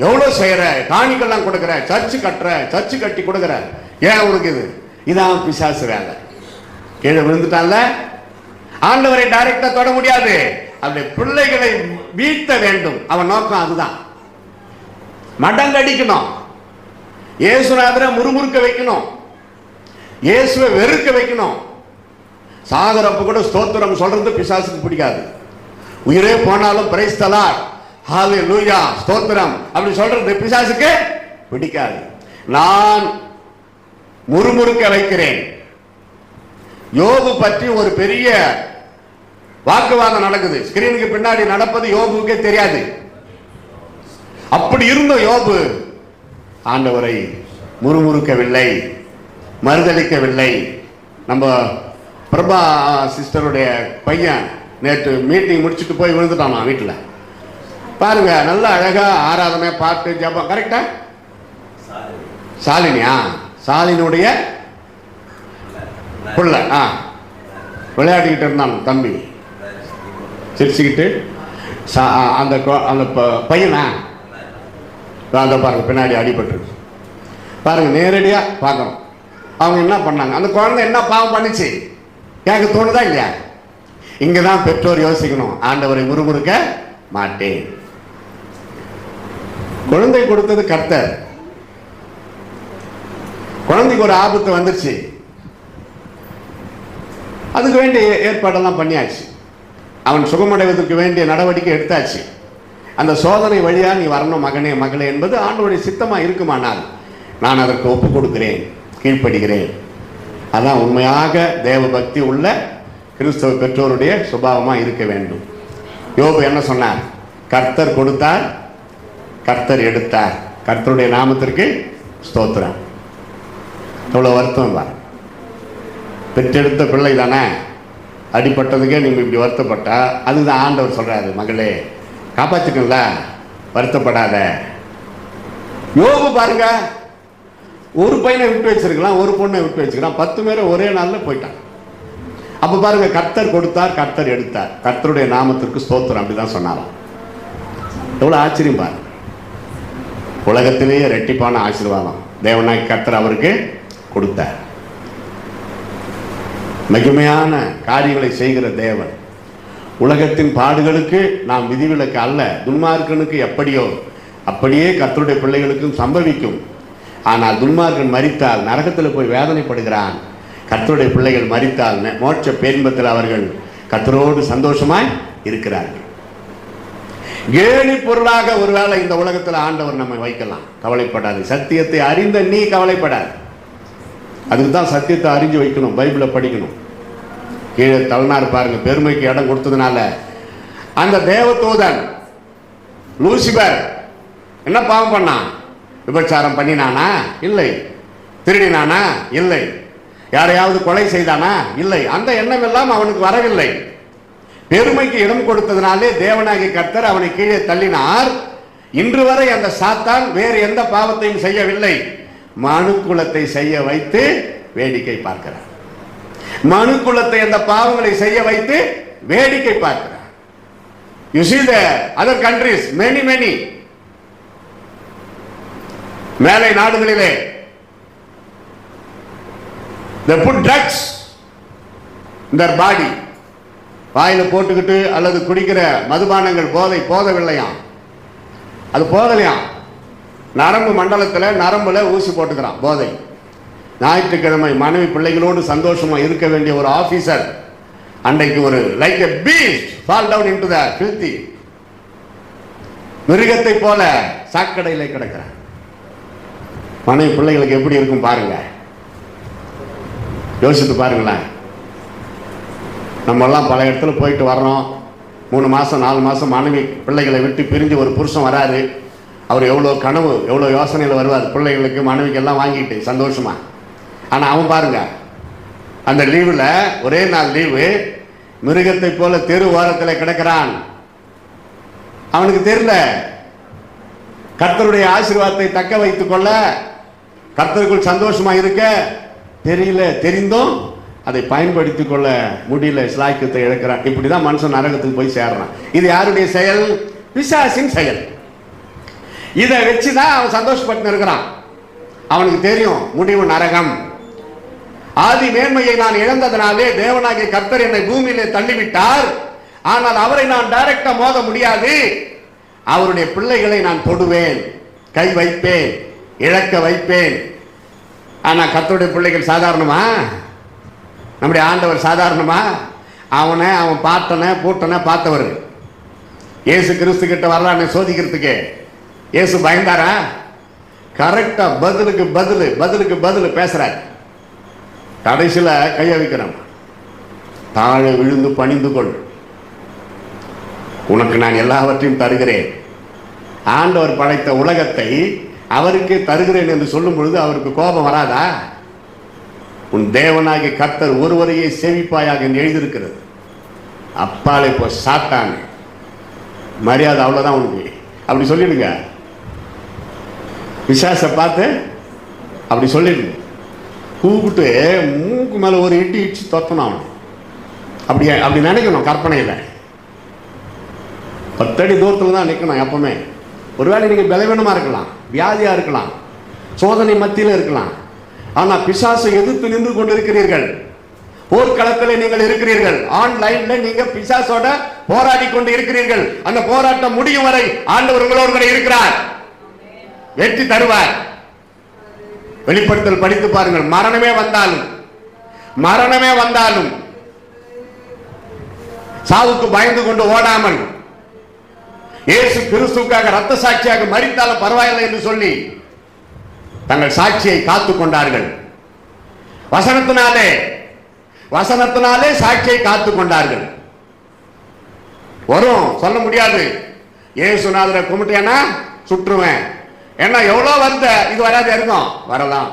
எவ்வளோ செய்யற, காணிக்கெல்லாம் கொடுக்குற, சர்ச்சு கட்டுற, சர்ச்சு கட்டி கொடுக்குற, ஏன் உனக்கு இது? இதான் பிசாசு வேலை. கீழே விழுந்துட்டான்ல, ஆண்டவரை டைரக்டா தொட முடியாது. அப்படி பிள்ளைகளை வீழ்த்த வேண்டும். அவன் நோக்கம் அதுதான். மடங்கடிக்கணும், இயேசுநாதரை முறுமுறுக்க வைக்கணும், இயேசுவை வெறுக்க வைக்கணும். சாகரப்ப கூட ஸ்தோத்திரம் சொல்றது பிசாசுக்கு பிடிக்காது. உயிரே போனாலும் பிரைஸ் தி லார்ட், ஹல்லேலூயா ஸ்தோத்திரம் அப்படி சொல்றது பிசாசுக்கு பிடிக்காது. நான் முறுமுறுக்க வைக்கிறேன். யோபு பற்றி ஒரு பெரிய வாக்குவாதம் நடக்குது. ஸ்கிரீனுக்கு பின்னாடி நடப்பது யோபுக்கே தெரியாது. அப்படி இருந்த யோபு ஆண்டவரை முறுமுறுக்கவில்லை, மறுதளிக்கவில்லை. நம்ம பிரபா சிஸ்டருடைய பையன் நேற்று மீட்டிங் முடிச்சுட்டு போய் விழுந்துட்டானா வீட்டில். பாருங்க, நல்ல அழகா ஆராதனை, பாட்டு, ஜபம். கரெக்டா? சாலினியா? சாலினுடைய புள்ள விளையாடிக்கிட்டு இருந்தான் தம்பி, சிரிச்சுக்கிட்டு. அந்த அந்த பையனா அந்த பாருங்க பின்னாடி அடிபட்டு பாருங்க, நேரடியா பார்க்கணும் அவங்க என்ன பண்ணாங்க. அந்த குழந்தை என்ன பாவம் பண்ணிச்சு கேட்க தோணுதா இல்லையா? இங்கதான் பெற்றோர் யோசிக்கணும். ஆண்டவரை முறுமுறுக்க மாட்டேன். குழந்தை கொடுத்தது கர்த்தர். குழந்தைக்கு ஒரு ஆபத்து வந்துருச்சு, அதுக்கு வேண்டிய ஏற்பாடெல்லாம் பண்ணியாச்சு. அவன் சுகமடைவதற்கு வேண்டிய நடவடிக்கை எடுத்தாச்சு. அந்த சோதனை வழியா நீ வரணும் மகனே மகளே என்பது ஆண்டவருடைய சித்தமா இருக்குமானால் நான் அதற்கு ஒப்பு கொடுக்கிறேன், கீழ்ப்படுகிறேன். அதான் உண்மையாக தேவ பக்தி உள்ள கிறிஸ்தவ பெற்றோருடைய சுபாவமா இருக்க வேண்டும். யோபு என்ன சொன்னார்? கர்த்தர் கொடுத்தார், கர்த்தர் எடுத்தார், கர்த்தருடைய நாமத்திற்கு ஸ்தோத்திரம். எவ்வளவு வருத்தம் தான். பெற்றெடுத்த பிள்ளை தானே, அடிப்பட்டதுக்கே நீங்க இப்படி வருத்தப்பட்டா அதுதான் ஆண்டவர் சொல்றாரு, மகளே காப்பாத்துக்கல, வருத்தப்படாத. யோபு பாருங்க, ஒரு பையனை விட்டு வச்சிருக்கலாம், ஒரு பொண்ணை விட்டு வச்சிருக்கலாம், 10 பேரை ஒரே நாள்ல போயிட்டான். அப்ப பாருங்க, கர்த்தர் கொடுத்தார், கர்த்தர் எடுத்தார், கர்த்தருடைய நாமத்திற்கு ஸ்தோத்திரம் அப்படிதான் சொன்னாராம். எவ்வளவு ஆச்சரியம் பாருங்க. உலகத்திலேயே ரெட்டிப்பான ஆசீர்வாதம் தேவனாய் கர்த்தர் அவருக்கு கொடுத்தார். மகிமையான காரியங்களை செய்கிற தேவன். உலகத்தின் பாடுகளுக்கு நாம் விதிவிலக்கு அல்ல. துன்மார்க்கனுக்கு எப்படியோ அப்படியே கர்த்தருடைய பிள்ளைகளுக்கும் சம்பவிக்கும். ஆனால் துன்மார்க்கன் மரித்தால் நரகத்தில் போய் வேதனைப்படுகிறான். கர்த்தருடைய பிள்ளைகள் மரித்தால் மோட்ச பேரின்பத்தில் அவர்கள் கர்த்தரோடு சந்தோஷமாய் இருக்கிறார்கள். கேலி பொருளாக ஒருவேளை இந்த உலகத்தில் ஆண்டவர் நம்மை வைக்கலாம், கவலைப்படாது. சத்தியத்தை அறிந்த நீ கவலைப்படாது. அதுக்கு தான் சத்தியத்தை அறிஞ்சு வைக்கணும், பைபிளை படிக்கணும். கீழே தள்ளினார் பாருங்க, பெருமைக்கு இடம் கொடுத்ததுனால. அந்த தேவதூதன் லூசிபர் என்ன பாவம் பண்ணான்? விபச்சாரம் பண்ணினானா? இல்லை. திருடினானா? இல்லை. யாரையாவது கொலை செய்தானா? இல்லை. அந்த எண்ணம் எல்லாம் அவனுக்கு வரவில்லை. பெருமைக்கு இடம் கொடுத்ததுனாலே தேவனாகிய கர்த்தர் அவனை கீழே தள்ளினார். இன்று வரை அந்த சாத்தான் வேறு எந்த பாவத்தையும் செய்யவில்லை. மனுக்குலத்தை செய்ய வைத்து வேடிக்கை பார்க்கிறார். மனுக்குலத்தை அந்த பாவங்களை செய்ய வைத்து வேடிக்கை பார்க்கிறார். You see the other countries, many மேலை நாடுகளிலே they put drugs in their body. வாயில போட்டுக்கிட்டு அல்லது குடிக்கிற மதுபானங்கள் போதவில்லையாம். அது போதலையாம். நரம்பு மண்டலத்தில் நரம்புல ஊசி போட்டுக்கிறான், போதை. ஞாயிற்றுக்கிழமை மனைவி பிள்ளைகளோடு சந்தோஷமா இருக்க வேண்டிய ஒரு ஆபீசர் அன்றைக்கு ஒரு like a Beast fall down into the filthy, மிருகத்தை போல சாக்கடையில கிடக்கிறார். மனைவி பிள்ளைகளுக்கு எப்படி இருக்கும் பாருங்க, யோசித்து பாருங்களேன். நம்ம எல்லாம் பல இடத்துல போயிட்டு வர்றோம். 3 மாசம் 4 மாசம் மனைவி பிள்ளைகளை விட்டு பிரிஞ்சு ஒரு புருஷன் வராரு. அவர் எவ்வளோ கனவு, எவ்வளோ யோசனையில் வருவார், பிள்ளைகளுக்கு மனைவிக்கு எல்லாம் வாங்கிட்டு சந்தோஷமா. ஆனால் அவன் பாருங்க, அந்த லீவில் ஒரே நாள் லீவு, மிருகத்தை போல தெரு ஓரத்தில் கிடக்கிறான். அவனுக்கு தெரியல கர்த்தருடைய ஆசீர்வாதத்தை தக்க வைத்துக் கொள்ள, கர்த்தருக்குள் சந்தோஷமா இருக்க தெரியல. தெரிந்தும் அதை பயன்படுத்திக் கொள்ள முடியல, ஸ்லாக்கியத்தை இழக்கிறான். இப்படிதான் மனுஷன் நரகத்துக்கு போய் சேர்றான். இது யாருடைய செயல்? பிசாசின் செயல். இதை வச்சுதான் அவன் சந்தோஷப்பட்டு இருக்கிறான். அவனுக்கு தெரியும் முடிவு நரகம். ஆதி மேன்மையை நான் இழந்ததனாலே தேவனாகிய கர்த்தர் என்னை பூமியிலே தள்ளிவிட்டார். ஆனால் அவரை நான் டைரக்டா மோத முடியாது. அவருடைய பிள்ளைகளை நான் தொடுவேன், கை வைப்பேன், இழக்க வைப்பேன். ஆனா கர்த்தருடைய பிள்ளைகள் சாதாரணமா? நம்முடைய ஆண்டவர் சாதாரணமா? அவன் பாட்டனை பூட்டனை பார்த்தவர். இயேசு கிறிஸ்து கிட்ட வரலான்னு சோதிக்கிறதுக்கு இயேசு பயந்தாரா? கரெக்டா பதிலுக்கு பதில் பேசுறாரு. கடைசியில கைய வைக்கிறான். தாழ விழுந்து பணிந்து கொள், உனக்கு நான் எல்லாவற்றையும் தருகிறேன். ஆண்டவர் படைத்த உலகத்தை அவருக்கே தருகிறேன் என்று சொல்லும் பொழுது அவருக்கு கோபம் வராதா? உன் தேவனாகிய கர்த்தர் ஒருவரையே சேவிப்பாயாக என்று எழுதியிருக்கிறது. அப்பாலே இப்போ சாத்தான், மரியாதை அவ்வளவுதான் உனக்கு, அப்படி சொல்லிடுங்க. பிசாசை பார்த்து அப்படி சொல்லிடுங்க. கூப்பிட்டு மூக்கு மேல ஒரு இட்டி இடிச்சு தொத்தணும் அவன். அப்படி நினைக்கணும். கற்பனையில் 10 அடி தூரத்தில் தான் நிற்கணும் எப்பவுமே. ஒருவேளை நீங்கள் பலவீனமா இருக்கலாம், வியாதியா இருக்கலாம், சோதனை மத்தியில் இருக்கலாம். ஆனா பிசாசை எதிர்த்து நின்று கொண்டு இருக்கிறீர்கள். போர்க்களத்தில் நீங்கள் இருக்கிறீர்கள். ஆன்லைன்ல நீங்க பிசாசோட போராடி கொண்டு இருக்கிறீர்கள். அந்த போராட்டம் முடியும் வரை ஆண்டவர் உங்களோடு கூட இருக்கிறார், வெற்றி தருவார். வெளிப்படுத்தல் படித்து பாருங்கள். மரணமே வந்தாலும் சாவுக்கு பயந்து கொண்டு ஓடாமல், இயேசு கிறிஸ்துவுக்காக ரத்த சாட்சியாக மரித்தாலும் பரவாயில்லை என்று சொல்லி தங்கள் சாட்சியை காத்துக் கொண்டார்கள். வசனத்தினாலே சாட்சியை காத்துக் கொண்டார்கள். வரும் சொல்ல முடியாது. இயேசுநாதரை கும்பிட்டேன்னா சுற்றுவேன், ஏன்னா எவ்வளோ வந்த இது வராது இருக்கும், வரலாம்.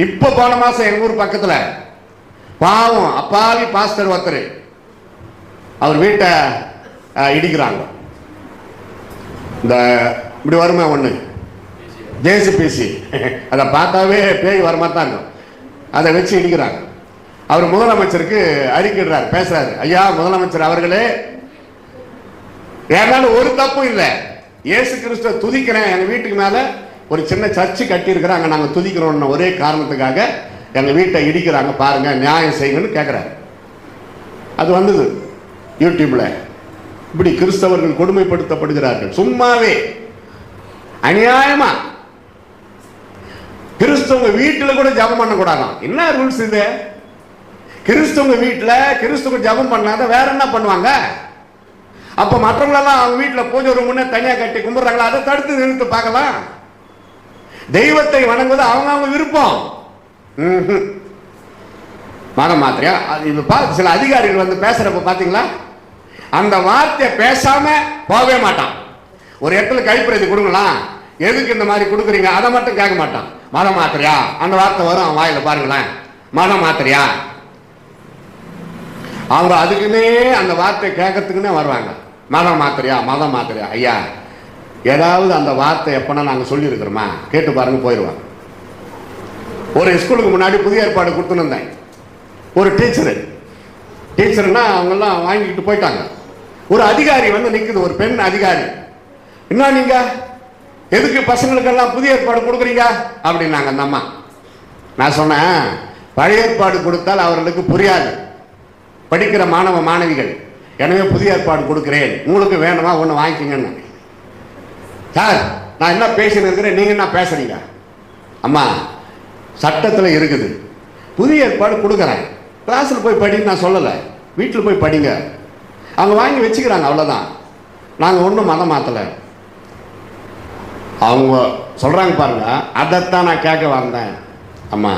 இப்ப போன மாசம் எங்க ஊர் பக்கத்துல பாவம் அப்பாவி பாஸ்டர் ஒருத்தர், அவர் வீட்டை இடிக்கிறாங்க. இந்த இப்படி வருமா ஒண்ணு ஜேசிபிசி, அதை பார்த்தாவே பேய் வரமாதான் இருக்கும். அதை வச்சு இடிக்கிறாங்க. அவர் முதலமைச்சருக்கு அறிக்கையிடுறார், பேசுறாரு. ஐயா முதலமைச்சர் அவர்களே, ஏனாலும் ஒரு தப்பும் இல்லை, இயேசு கிறிஸ்துவ துதிக்கிறேன். எங்க வீட்டுக்கு மேல ஒரு சின்ன சர்ச்சு கட்டி இருக்கிறாங்க, நாங்க துதிக்கிறோம் ஒரே காரணத்துக்காக எங்க வீட்டை இடிக்கிறாங்க, பாருங்க நியாயம் செய்யுங்கன்னு கேட்கிறாரு. அது வந்தது யூடியூப்ல. இப்படி கிறிஸ்தவர்கள் கொடுமைப்படுத்தப்படுகிறார்கள் சும்மாவே அநியாயமா. கிறிஸ்தவங்க வீட்டுல கூட ஜபம் பண்ண கூடாதான். என்ன ரூல்ஸ் இது? கிறிஸ்தவங்க வீட்டுல கிறிஸ்தவங்க ஜபம் பண்ணாத வேற என்ன பண்ணுவாங்க? அப்ப மற்றவங்களெல்லாம் அவங்க வீட்டுல பூஜை ரூம் முன்னே தனியா கட்டி கும்பிடுறாங்களா? அதை தடுத்து நிறுத்து பார்க்கலாம். தெய்வத்தை வணங்குவது அவங்க விருப்பம். மதம் மாத்திரையா? இது சில அதிகாரிகள் வந்து பேசுறப்ப பாத்தீங்களா, அந்த வார்த்தை பேசாம போகவே மாட்டான். ஒரு இடத்துல கைப்பிரதி கொடுங்களா, எதுக்கு இந்த மாதிரி கொடுக்குறீங்க, அதை மட்டும் கேட்க மாட்டான். மதம் மாத்திரையா? அந்த வார்த்தை வரும் அவன் வாயில, பாருங்களேன், மதம் மாத்திரையா? அவங்க அதுக்குன்னே அந்த வார்த்தை கேட்கறதுக்குன்னே வருவாங்க. மதம் மாத்திரையா? ஐயா ஏதாவது அந்த வார்த்தை எப்பனா நாங்க சொல்லி இருக்கிறோமா கேட்டு பாருங்க, போயிடுவாங்க. ஒரு ஸ்கூலுக்கு முன்னாடி புதிய ஏற்பாடு கொடுத்துன்னு இருந்தேன். ஒரு டீச்சர்னா அவங்க எல்லாம் வாங்கிட்டு போயிட்டாங்க. ஒரு அதிகாரி வந்து நிக்குது, ஒரு பெண் அதிகாரி. என்ன நீங்க எதுக்கு பசங்களுக்கெல்லாம் புதிய ஏற்பாடு கொடுக்குறீங்க அப்படின்னாங்க அந்த அம்மா. நான் சொன்னேன், பழைய ஏற்பாடு கொடுத்தால் அவர்களுக்கு புரியாது, படிக்கிற மாணவ மாணவிகள், எனவே புதிய ஏற்பாடு கொடுக்கிறேன், உங்களுக்கு வேணுமா ஒன்று வாங்கிக்கங்கன்னு. சார் நான் என்ன பேசின்னு இருக்கிறேன், நீங்க என்ன பேசுறீங்க? அம்மா சட்டத்தில் இருக்குது, புதிய ஏற்பாடு கொடுக்குறேன், கிளாஸில் போய் படின்னு நான் சொல்லலை, வீட்டில் போய் படிங்க. அவங்க வாங்கி வச்சுக்கிறாங்க, அவ்வளோதான். நாங்கள் ஒன்றும் மதம் மாற்றலை. அவங்க சொல்கிறாங்க பாருங்க, அதைத்தான் நான் கேட்க வந்தேன். அம்மா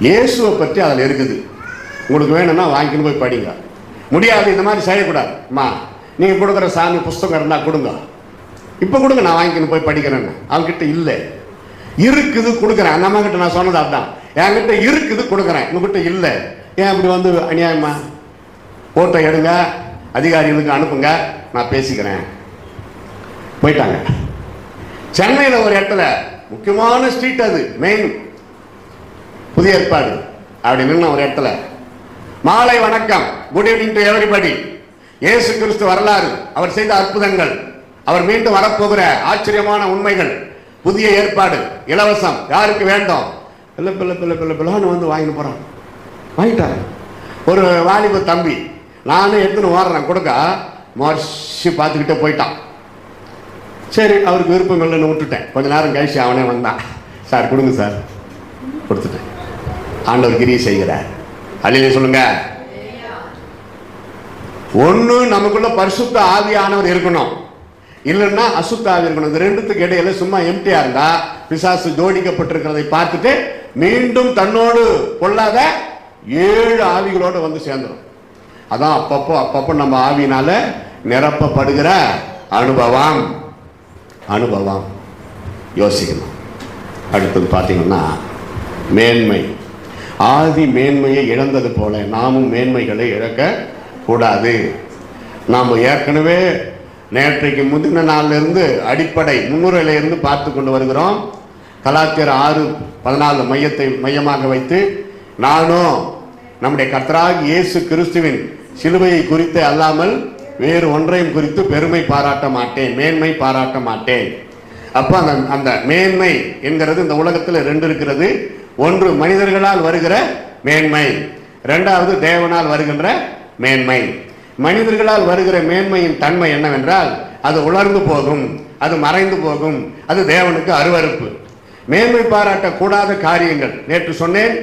இயேசுவை பற்றி அதில் இருக்குது, உங்களுக்கு வேணும்னா வாங்கின்னு போய் படிங்க. முடியாது, இந்த மாதிரி செய்யக்கூடாது. அம்மா நீங்கள் கொடுக்குற சாமி புஸ்தகம் இருந்தால் கொடுங்க, இப்போ கொடுங்க, நான் வாங்கின்னு போய் படிக்கிறேன்னு. அவங்ககிட்ட இல்லை, இருக்குது கொடுக்குறேன். அந்த அம்மா கிட்ட நான் சொன்னது அதுதான், என்கிட்ட இருக்குது கொடுக்குறேன், உங்ககிட்ட இல்லை. ஏன் இப்படி வந்து அநியாயமா? போட்டோ எடுங்க, அதிகாரிகளுக்கு அனுப்புங்க, நான் பேசிக்கிறேன். போயிட்டாங்க. சென்னையில் ஒரு இடத்துல முக்கியமான ஸ்ட்ரீட், அது மெயின் புதிய ஏற்பாடு. அப்படி நின்ன ஒரு இடத்துல, மாலை வணக்கம், குட் ஈவினிங் டு எவரிபடி, இயேசு கிறிஸ்து வரலாறு, அவர் செய்த அற்புதங்கள், அவர் மீண்டும் வரப்போகிற ஆச்சரியமான உண்மைகள், புதிய ஏற்பாடு இலவசம், யாருக்கு வேண்டும்? பிள்ளைன்னு வந்து வாங்கிட்டு போறான். வாங்கிட்டாரு. ஒரு வாலிப தம்பி, நானும் எடுத்துன்னு ஓடுறேன் கொடுக்க, மோர்ச்சி பார்த்துக்கிட்டே போயிட்டான். சரி அவருக்கு விருப்பம் இல்லைன்னு விட்டுட்டேன். கொஞ்ச நேரம் கழிச்சு அவனே வந்தான், சார் கொடுங்க சார், கொடுத்துட்டேன். ஆண்டவர் கிரியை செய்கிறார். அல்லேலூயா சொல்லுங்க. ஒண்ணு நமக்குள்ள பரிசுத்த ஆவியானவர் இருக்கணும், இல்லைன்னா அசுத்த ஆவி இருக்கணும். இந்த ரெண்டுத்துக்கு இடையில சும்மா எம்டியா இருந்தா பிசாசு ஜோடிக்கப்பட்டிருக்கிறதை பார்த்துட்டு மீண்டும் தன்னோடு கொள்ளாத 7 ஆவிகளோட வந்து சேர்ந்துடும். அதான் அப்பப்போ நம்ம ஆவியினால நிரப்பப்படுகிற அனுபவம். யோசிக்கணும். அடுத்தது பார்த்தீங்கன்னா மேன்மை. ஆதி மேன்மையை இழந்தது போல நாமும் மேன்மைகளை இழக்க கூடாது. நாம் ஏற்கனவே நேற்றைக்கு முந்தின நாளிலிருந்து அடிப்படை முன்னுரையிலிருந்து பார்த்து கொண்டு வருகிறோம். கலாத்தியர் 6:14 மையமாக வைத்து நானும் நம்முடைய கர்த்தராகிய இயேசு கிறிஸ்துவின் சிலுவையை குறித்து அல்லாமல் வேறு ஒன்றையும் குறித்து பெருமை பாராட்ட மாட்டேன், மேன்மை பாராட்ட மாட்டேன். அப்போ அந்த மேன்மை என்கிறது இந்த உலகத்தில் 2 இருக்கிறது. ஒன்று மனிதர்களால் வருகிற மேன்மை, 2வது தேவனால் வருகின்ற மேன்மை. மனிதர்களால் வருகிற மேன்மையின் தன்மை என்னவென்றால் அது உலர்ந்து போகும், அது மறைந்து போகும், அது தேவனுக்கு அருவருப்பு. மேன்மை பாராட்டக்கூடாத காரியங்கள் நேற்று சொன்னேன்.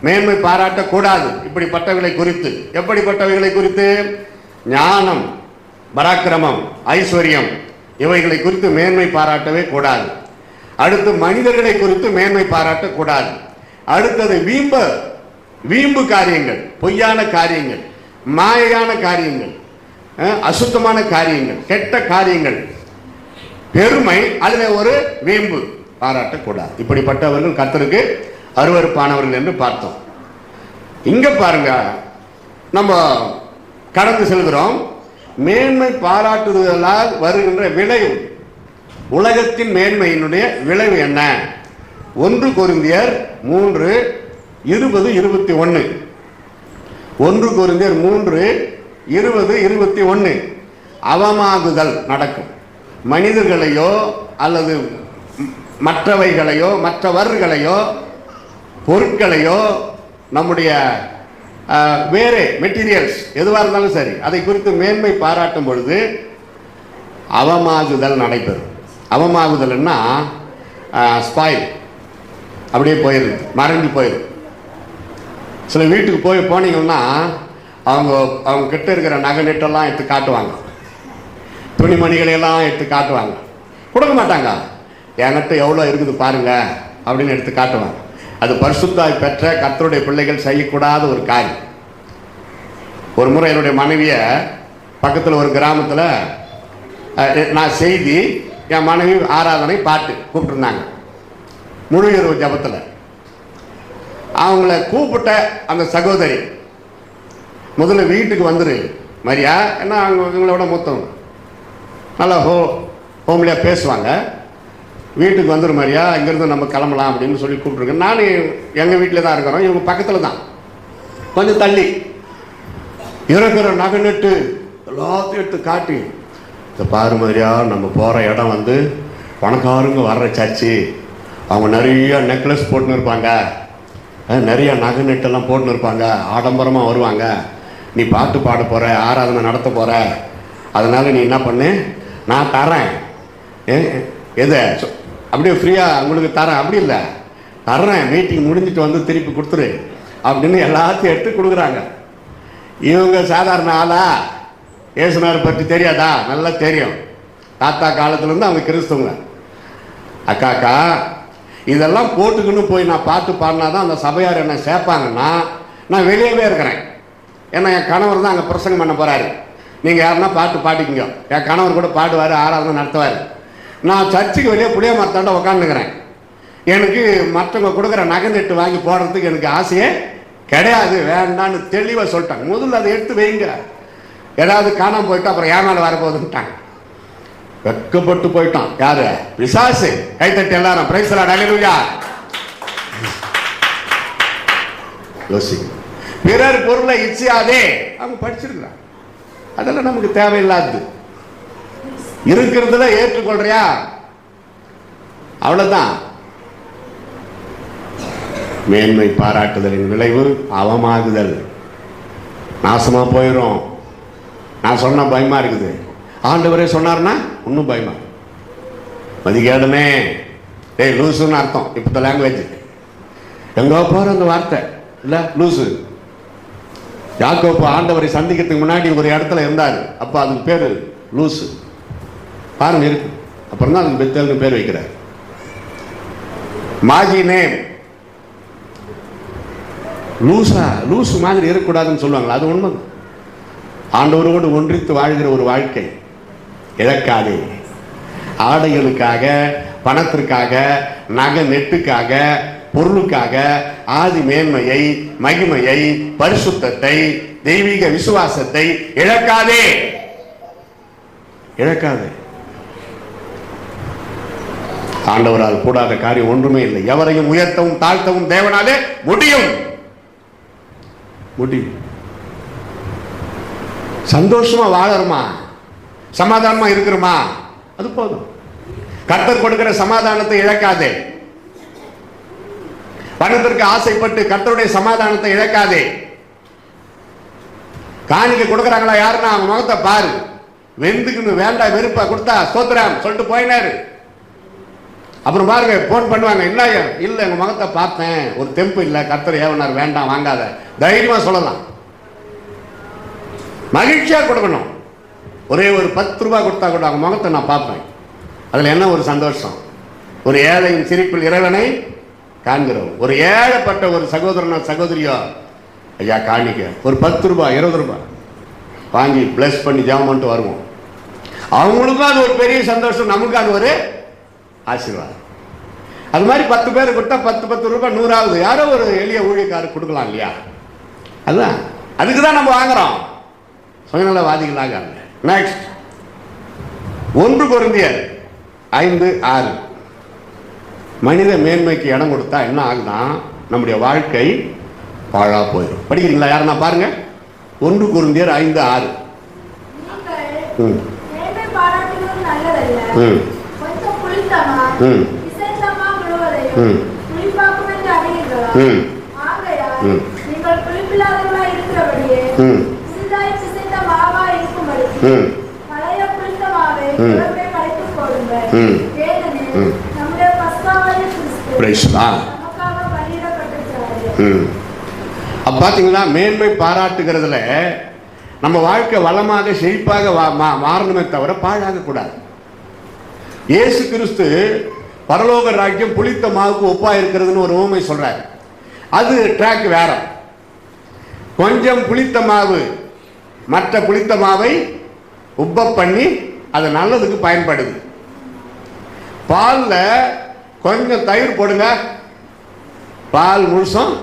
மேன்மை பாராட்டக்கூடாது இப்படிப்பட்டவைகளை குறித்து. எப்படிப்பட்டவைகளை குறித்து? ஞானம், பராக்கிரமம், ஐஸ்வர்யம், இவைகளை குறித்து மேன்மை பாராட்டவே கூடாது. அடுத்து மனிதர்களை குறித்து மேன்மை பாராட்டக்கூடாது. அடுத்தது வீம்பு காரியங்கள், பொய்யான காரியங்கள், மாயான காரியங்கள், அசுத்தமான காரியங்கள், கெட்ட காரியங்கள், பெருமை, அதில் ஒரு வீம்பு பாராட்டக்கூடாது. இப்படிப்பட்டவர்கள் கர்த்தருக்கு அருவருப்பானவர்கள் என்று பார்த்தோம். இங்க பாருங்க, நம்ம கடந்து செல்கிறோம். மேன்மை பாராட்டுதலால் வருகின்ற விளைவு, உலகத்தின் மேன்மையினுடைய விளைவு என்ன? 1 கொரிந்தியர் 3:20-21. 1 கொரிந்தியர் 3:20-21. அவமாகுதல் நடக்கும். மனிதர்களையோ அல்லது மற்றவைகளையோ மற்றவர்களையோ பொருட்களையோ நம்முடைய வேறு மெட்டீரியல்ஸ் எதுவாக இருந்தாலும் சரி, அதை குறித்து மேன்மை பாராட்டும் பொழுது அவமாகுதல் நடைபெறும். அவமாகுதல்னா ஸ்பாயில், அப்படியே போயிடுது, மறைஞ்சு போயிடும். சில வீட்டுக்கு போனீங்கன்னா அவங்க கிட்ட இருக்கிற நகை நெட்டெல்லாம் எடுத்து காட்டுவாங்க, துணிமணிகளையெல்லாம் எடுத்து காட்டுவாங்க. கொடுக்க மாட்டாங்க, என்கிட்ட எவ்வளோ இருக்குது பாருங்க அப்படின்னு எடுத்து காட்டுவாங்க. அது பரிசுத்தாய் பெற்ற கர்த்தருடைய பிள்ளைகள் செய்யக்கூடாத ஒரு காரியம். ஒரு முறை என்னுடைய மனைவியை பக்கத்தில் ஒரு கிராமத்தில் நான் செய்தி, என் மனைவி ஆராதனை பாட்டு கூப்பிட்டுருந்தாங்க முழு இரவு ஜபத்தில். அவங்கள கூப்பிட்ட அந்த சகோதரி முதல்ல வீட்டுக்கு வந்துரு மரியா, ஏன்னா அவங்க இவங்களோட மூத்தவங்க, நல்லா ஹோம்லியாக பேசுவாங்க. வீட்டுக்கு வந்துரு மரியா, இங்கேருந்து நம்ம கிளம்பலாம் அப்படின்னு சொல்லி கூப்பிட்ருக்கேன். நான் எங்கள் வீட்டில் தான் இருக்கிறோம், இவங்க பக்கத்தில் தான், கொஞ்சம் தள்ளி இருக்கிற நகை நட்டு எல்லாத்தையும் எடுத்து காட்டி, இந்த பாரு மரியா, நம்ம போகிற இடம் வந்து பணக்காரங்க வர்ற சர்ச்சு, அவங்க நிறைய நெக்லஸ் போட்டுன்னு இருப்பாங்க, நிறைய நகை நெட்டெல்லாம் போட்டுன்னு இருப்பாங்க, ஆடம்பரமாக வருவாங்க. நீ பாட்டு பாட போகிற, ஆராதனை நடத்த போகிற, அதனால் நீ என்ன பண்ணு, நான் தரேன், எதை அப்படியே ஃப்ரீயாக உங்களுக்கு தரேன், அப்படி இல்லை தர்றேன், மீட்டிங் முடிஞ்சிட்டு வந்து திருப்பி கொடுத்துரு அப்படின்னு எல்லாத்தையும் எடுத்து கொடுக்குறாங்க. இவங்க சாதாரண ஆளா? இயேசுநாதரை பற்றி தெரியாதா? நல்லா தெரியும். தாத்தா காலத்துலேருந்து அவங்க கிறிஸ்தவங்க. அக்கா இதெல்லாம் போட்டுக்குன்னு போய் நான் பாட்டு பாடினா தான் அந்த சபையார் என்னை சேர்ப்பாங்கன்னா நான் வெளியவே இருக்கிறேன். ஏன்னா என் கணவர் தான் அங்கே பிரசங்கம் பண்ண போகிறாரு. நீங்கள் யாருன்னா பாட்டு பாடிக்குங்க. என் கணவர் கூட பாடுவார், ஆராதனை நடத்துவார். நான் சர்ச்சுக்கு வெளியே புளிய மரத்தாண்ட உட்காந்துக்கிறேன். எனக்கு மற்றவங்க கொடுக்குற நகை நெட்டு வாங்கி போடுறதுக்கு எனக்கு ஆசையே கிடையாது, வேண்டான்னு தெளிவாக சொல்லிட்டாங்க. முதல்ல அதை எடுத்து வைங்க, ஏதாவது காணாமல் போயிட்டா அப்புறம் ஏமால வரப்போகுதுன்ட்டாங்க. வெக்கப்பட்டு போயிட்டான். யாரு? பிசாசு. கைத்தட்டி எல்லாரும் பிரைஸ் தி லார்ட், ஹல்லேலூயா. யோசிங்க, பிறர் பொருளை இச்சியாதே. அவங்க படிச்சிருக்கிறாங்க, அதெல்லாம் நமக்கு தேவையில்லாது. இருக்கிறதுல ஏற்றுக்கொள்றியா, அவ்வளவுதான். மேன்மை பாராட்டுதலின் விளைவு அவமாகுதல், நாசமா போயிடும். நான் சொன்ன பயமா இருக்குது. ஆண்டவரே சொன்னார்னா இன்னும் பயமா. மதிகேடனே, டேய் லூசுன்னு அர்த்தம் இப்போ லாங்குவேஜ். எங்க போற அந்த வார்த்தை இல்லை லூசு. யாக்கோப்பு ஆண்டவரை சந்திக்கிறதுக்கு முன்னாடி ஒரு இடத்துல இருந்தார். அப்ப அதுக்கு பேரு லூசு பாருங்க இருக்கு. அப்புறம் தான் அதுக்கு பெத்தேல்னு பேர் வைக்கிறார். மாஜி நேம் லூசு மாதிரி இருக்கக்கூடாதுன்னு சொல்லுவாங்களா, அது உண்மை. ஆண்டவரோடு ஒன்றித்து வாழ்கிற ஒரு வாழ்க்கை இழக்காதே. ஆடைகளுக்காக, பணத்திற்காக, நகை நெட்டுக்காக, பொருளுக்காக ஆதி மேன்மையை, மகிமையை, பரிசுத்தத்தை, தெய்வீக விசுவாசத்தை இழக்காதே. ஆண்டவரால் கூடாத காரியம் ஒன்றுமே இல்லை. எவரையும் உயர்த்தவும் தாழ்த்தவும் தேவனாலே முடியும். சந்தோஷமா வாழறோமா, சமாதானமா இருக்கிறோமா, அது போதும். கர்த்தர் கொடுக்கிற சமாதானத்தை இழக்காதே. பணத்திற்கு ஆசைப்பட்டு கர்த்தருடைய சமாதானத்தை இழக்காதே. காணிக்க கொடுக்கறாங்களா யாருன்னா அவங்க முகத்தை பாரு. வெந்துக்குன்னு வேண்டாம் வெறுப்பா கொடுத்தா ஸ்தோத்திரம் சொல்லிட்டு போயினாரு. அப்புறம் பாருங்க போன் பண்ணுவாங்க, இல்ல இல்ல எங்க முகத்தை பார்த்தேன், ஒரு தெம்பு இல்ல, கர்த்தர் ஏவனார், வேண்டாம் வாங்காத, தைரியமா சொல்லலாம். மகிழ்ச்சியா கொடுக்கணும். ஒரே ஒரு 10 ரூபாய் கொடுத்தா கூட அவங்க முகத்தை நான் பார்ப்பேன். அதுல என்ன ஒரு சந்தோஷம். ஒரு ஏழையின் சிரிப்பில் இறைவனை காண்கிறோம். ஒரு ஏழைப்பட்ட ஒரு சகோதரனோ சகோதரியோ ஐயா காணிக்க ஒரு 10 ரூபாய் 20 ரூபாய் வாங்கி பிளஸ் பண்ணி ஜெபம் பண்ணிட்டு வருவோம். அவங்களுக்கும் அது ஒரு பெரிய சந்தோஷம், நமக்கு அது ஒரு ஆசீர்வாதம். அது மாதிரி 10 பேர் கொடுத்தா 10 ரூபாய் 100ஆவது யாரோ ஒரு எளிய ஊழியக்காரர் கொடுக்கலாம் இல்லையா? அதுதான், அதுக்கு தான் நம்ம வாங்குறோம். சுயநலவாதிகளாக. நெக்ஸ்ட் 1 கொரிந்தியர் 5:6. மனித மேன்மைக்கு இடம் கொடுத்தா என்ன ஆகுதான், நம்முடைய வாழ்க்கை பாழா போயிடும். படிக்கிறீங்களா யாருன்னா பாருங்க. 1 கொரிந்தியர் 5:6. பாத்தீங்களா, மேன்மை பாராட்டுகிறதுல நம்ம வாழ்க்கை வளமாக செழிப்பாக மாறணுமே தவிர பாழாக கூடாது. இயேசு கிறிஸ்து பரலோக ராஜ்யம் புளித்த மாவுக்கு ஒப்பா இருக்கிறதுன்னு ஒரு உவமை சொல்றாரு. அது ட்ராக் வேற. கொஞ்சம் புளித்த மாவு மற்ற புளித்த மாவை உப்ப பண்ணி அது நல்லதுக்கு பயன்படுது. பால்ல கொஞ்சம் தயிர் போடுங்க, பால் முழுசும்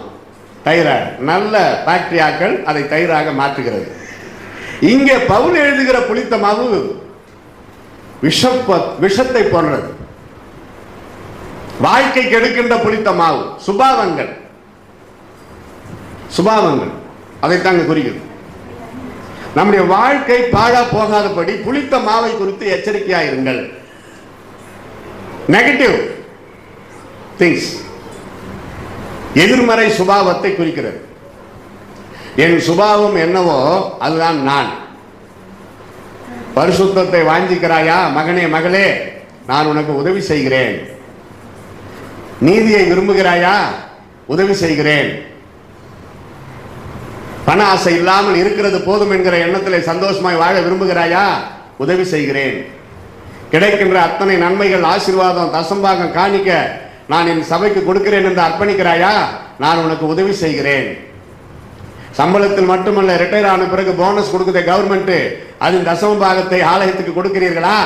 தயிராக, நல்ல பாக்டீரியாக்கள் அதை தயிராக மாற்றுகிறது. இங்கே பவுல் எழுதுகிற புளித்த மாவு விஷத்தை போன்றது. வாழ்க்கை கெடுக்கின்ற புளித்த மாவு சுபாவங்கள் அதைத்தாங்க குறிக்குது. நம்முடைய வாழ்க்கை பாழா போகாதபடி புளித்த மாவை குறித்து எச்சரிக்கையாயிருங்கள். நெகட்டிவ் திங்ஸ் எதிர்மறை சுபாவத்தை குறிக்கிறது. என் சுபாவம் என்னவோ அதுதான் நான். பரிசுத்தத்தை வாஞ்சிக்கிறாயா மகனே மகளே, நான் உனக்கு உதவி செய்கிறேன். நீதியை விரும்புகிறாயா, உதவி செய்கிறேன். பண ஆசை இல்லாமல் இருக்கிறது போதும் என்கிற எண்ணத்திலே சந்தோஷமாய் வாழ விரும்புகிறாயா, உதவி செய்கிறேன். கிடைக்கின்ற அத்தனை நன்மைகள், ஆசீர்வாதம், தசம்பாகம், காணிக்க நான் என் சபைக்கு கொடுக்கிறேன் என்று அர்ப்பணிக்கிறாயா, நான் உனக்கு உதவி செய்கிறேன். சம்பளத்தில் மட்டுமல்ல, ரிட்டையர் ஆன பிறகு போனஸ் கொடுக்குற கவர்மெண்ட், அதன் தசம பாகத்தை ஆலயத்துக்கு கொடுக்கிறீர்களா,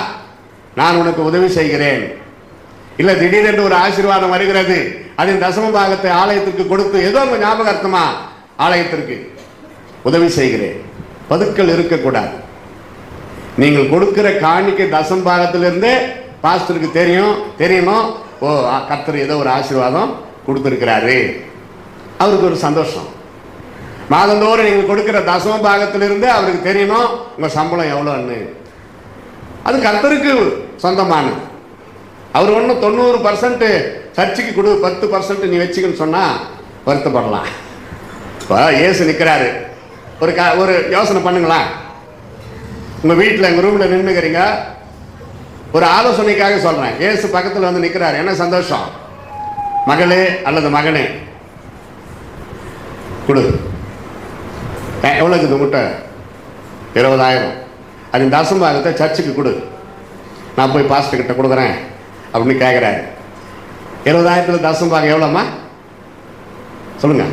நான் உனக்கு உதவி செய்கிறேன். இல்ல திடீரென்று ஒரு ஆசீர்வாதம் வருகிறது, அதன் தசம பாகத்தை ஆலயத்திற்கு கொடுத்து ஏதோ உங்க ஞாபகார்த்தமா ஆலயத்திற்கு உதவி செய்கிறேன். பதுக்கள் இருக்கக்கூடாது. நீங்கள் கொடுக்கிற காணிக்கை தசம் பாகத்திலிருந்து பாஸ்டருக்கு தெரியணும், ஓ கர்த்தர் ஏதோ ஒரு ஆசீர்வாதம் கொடுத்திருக்கிறாரு, அவருக்கு ஒரு சந்தோஷம். மாதந்தோறும் நீங்கள் கொடுக்கிற தசம பாகத்திலிருந்து அவருக்கு தெரியணும் உங்க சம்பளம் எவ்வளோன்னு. அது கர்த்தருக்கு சொந்தமானது. அவர் ஒன்றும் 90% சர்ச்சுக்கு கொடு, 10% நீ வச்சுக்கன்னு சொன்னா வருத்தப்படலாம். இப்போ இயேசு நிற்கிறாரு. ஒரு யோசனை பண்ணுங்களா, உங்க வீட்டில் எங்க ரூம்ல நின்றுக்கிறீங்க, ஒரு ஆலோசனைக்காக சொல்றேன். இயேசு பக்கத்தில் வந்து நிற்கிறாரு, என்ன சந்தோஷம், மகளே அல்லது மகனே கொடு. எவ்வளோ இருக்குது முட்டை? 20,000. அது தசம்பாகத்தை சர்ச்சுக்கு கொடு, நான் போய் பாஸ்டர் கிட்ட கொடுக்குறேன் அப்படின்னு கேட்குறாரு. 20,000 தசம்பாகம் எவ்வளோம்மா சொல்லுங்க?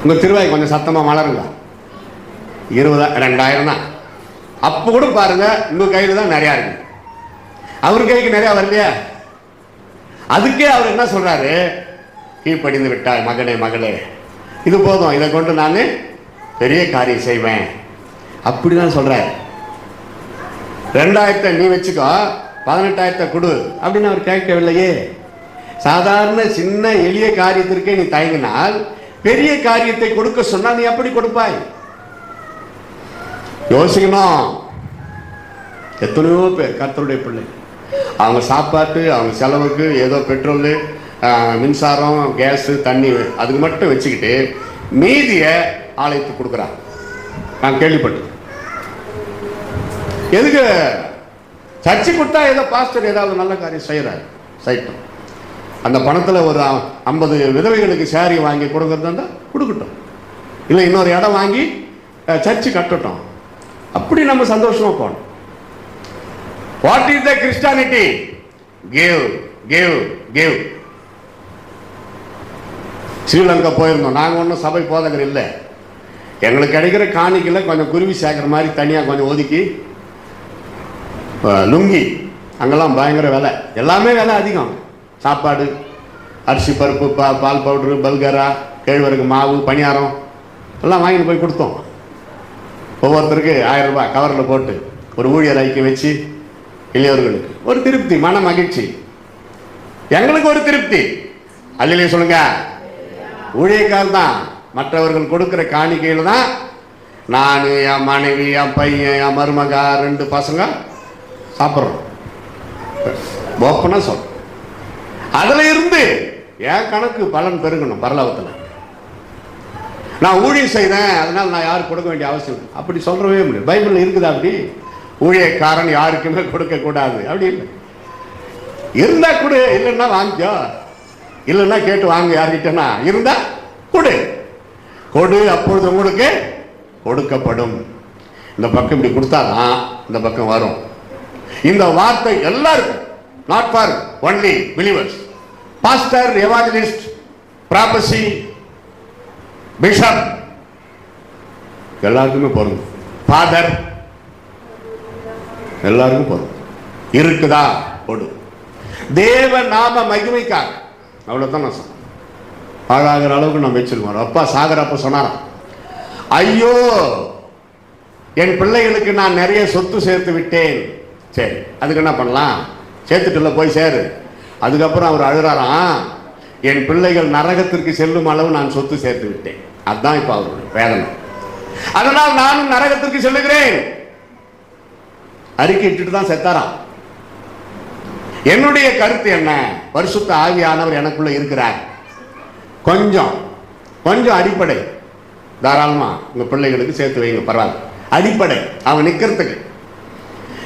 உங்கள் திருவாய் கொஞ்சம் சத்தமாக மலருங்க. 2,000 தான். அப்போ கூட பாருங்க, உங்கள் கையில் தான் நிறையா இருக்கு, அவர் கைக்கு நிறையா வரலையா? அதுக்கே அவர் என்ன சொல்றாரு? கீழ்ப்படிந்து விட்டாய் மகனே மகளே, இது போதும், இதை கொண்டு நான் பெரிய காரியம் செய்வேன் அப்படிதான் சொல்றாரு. 2,000 நீ வச்சுக்கோ, 18,000 கொடு அப்படின்னு அவர் கேட்கவில்லையே. சாதாரண சின்ன எளிய காரியத்திற்கே நீ தயங்கினால் பெரிய காரியத்தை கொடுக்க சொன்னால் நீ எப்படி கொடுப்பாய்? யோசிக்கணும். எத்தனையோ பேர் கர்த்தருடைய பிள்ளை, அவங்க சாப்பாட்டு அவங்க செலவுக்கு ஏதோ பெட்ரோலு மின்சாரம் கேஸு தண்ணி அதுக்கு மட்டும் வச்சுக்கிட்டு மீதியை ஆலயத்துக்கு கொடுக்குறாங்க. நான் கேள்விப்பட்டேன். எதுக்கு? சர்ச்சை கொடுத்தா ஏதோ பாஸ்டர் ஏதாவது நல்ல காரியம் செய்கிறார், செய்யட்டும். அந்த பணத்தில் ஒரு 50 விதவைகளுக்கு சேரி வாங்கி கொடுக்கறது இருந்தால் கொடுக்கட்டும், இல்லை இன்னொரு இடம் வாங்கி சர்ச்சு கட்டட்டும். அப்படி நம்ம சந்தோஷமா போகணும். What is the Christianity? Give give give. Sri Lanka போயிருந்தோம். நாங்கள் ஒன்றும் சபை போதகர் இல்லை. எங்களுக்கு கிடைக்கிற காணிக்கையில் கொஞ்சம் குருவி சேர்க்குற மாதிரி தனியாக கொஞ்சம் ஒதுக்கி, லுங்கி அங்கெல்லாம் பயங்கர விலை, எல்லாமே விலை அதிகம். சாப்பாடு, அரிசி பருப்பு, பால் பவுட்ரு, பல்கரா, கேழ்வரகு மாவு, பணியாரம் எல்லாம் வாங்கிட்டு போய் கொடுத்தோம். ஒவ்வொருத்தருக்கு 1000 ரூபாய் கவரில் போட்டு ஒரு ஊழியர் ஐக்கியம் வச்சு இளையவர்களுக்கு ஒரு திருப்தி, மன மகிழ்ச்சி, எங்களுக்கு ஒரு திருப்தி. அல்லையே சொல்லுங்க. ஊழியக்காரர் தான். மற்றவர்கள் கொடுக்கிற காணிக்கையில் தான் நான், என் மனைவி, என் பையன், என் மருமகா, 2 பசங்க சாப்பிட்றோம். ஓப்பனா சொல்றோம். அதுல இருந்து என் கணக்கு பலன் பெருகணும் பரலோகத்தில். நான் ஊழியம் செய்தேன் அதனால நான் யாருக்கு கொடுக்க வேண்டிய அவசியம் அப்படி சொல்றவே முடியும். பைபிள்ல இருக்குதா அப்படி? ஊழியக்காரன் யாருக்குமே கொடுக்க கூடாது அப்படி இல்லை. இருந்தா கொடு, இல்லைன்னா வாங்கிக்கோ, இல்லைன்னா கேட்டு வாங்க யார்கிட்டனா. இருந்தா கொடு, கொடு, அப்பொழுது உங்களுக்கு கொடுக்கப்படும். இந்த பக்கம் இப்படி கொடுத்தாதான் இந்த பக்கம் வரும். இந்த வார்த்தை எல்லாருக்கும், not for only believers. Pastor, evangelist, prophecy, bishop எல்லாருக்குமே பொருந்தும். ஃபாதர் எல்லாருக்கும் பொருந்தும். இருக்குதா கொடு. தேவ நாம மகிமைக்காக. அவ்வளவுதான் நான் சொன்னேன். ஆகாகிற அளவுக்கு நம்ம வச்சிருக்கோம். அப்பா சாகரப்ப சொன்னாராம், ஐயோ என் பிள்ளைகளுக்கு நான் நிறைய சொத்து சேர்த்து விட்டேன். சரி, அதுக்கு என்ன பண்ணலாம்? சேர்த்துட்டுல போய் சேரு. அதுக்கப்புறம் அவர் அழுறாராம், என் பிள்ளைகள் நரகத்திற்கு செல்லும் அளவு நான் சொத்து சேர்த்து விட்டேன். அதுதான் இப்ப அவருடைய வேதனை. அதனால் நானும் நரகத்திற்கு செல்லுகிறேன். அறிக்கை இட்டுட்டு தான் செத்தாராம். என்னுடைய கருத்து என்ன? பரிசுத்த ஆவியானவர் எனக்குள்ள இருக்கிறார். கொஞ்சம் கொஞ்சம் அடிப்படை தாராளமா உங்க பிள்ளைகளுக்கு சேர்த்து வைங்க, பரவாயில்ல. அடிப்படை அவங்க நிக்கிறதுக்கு.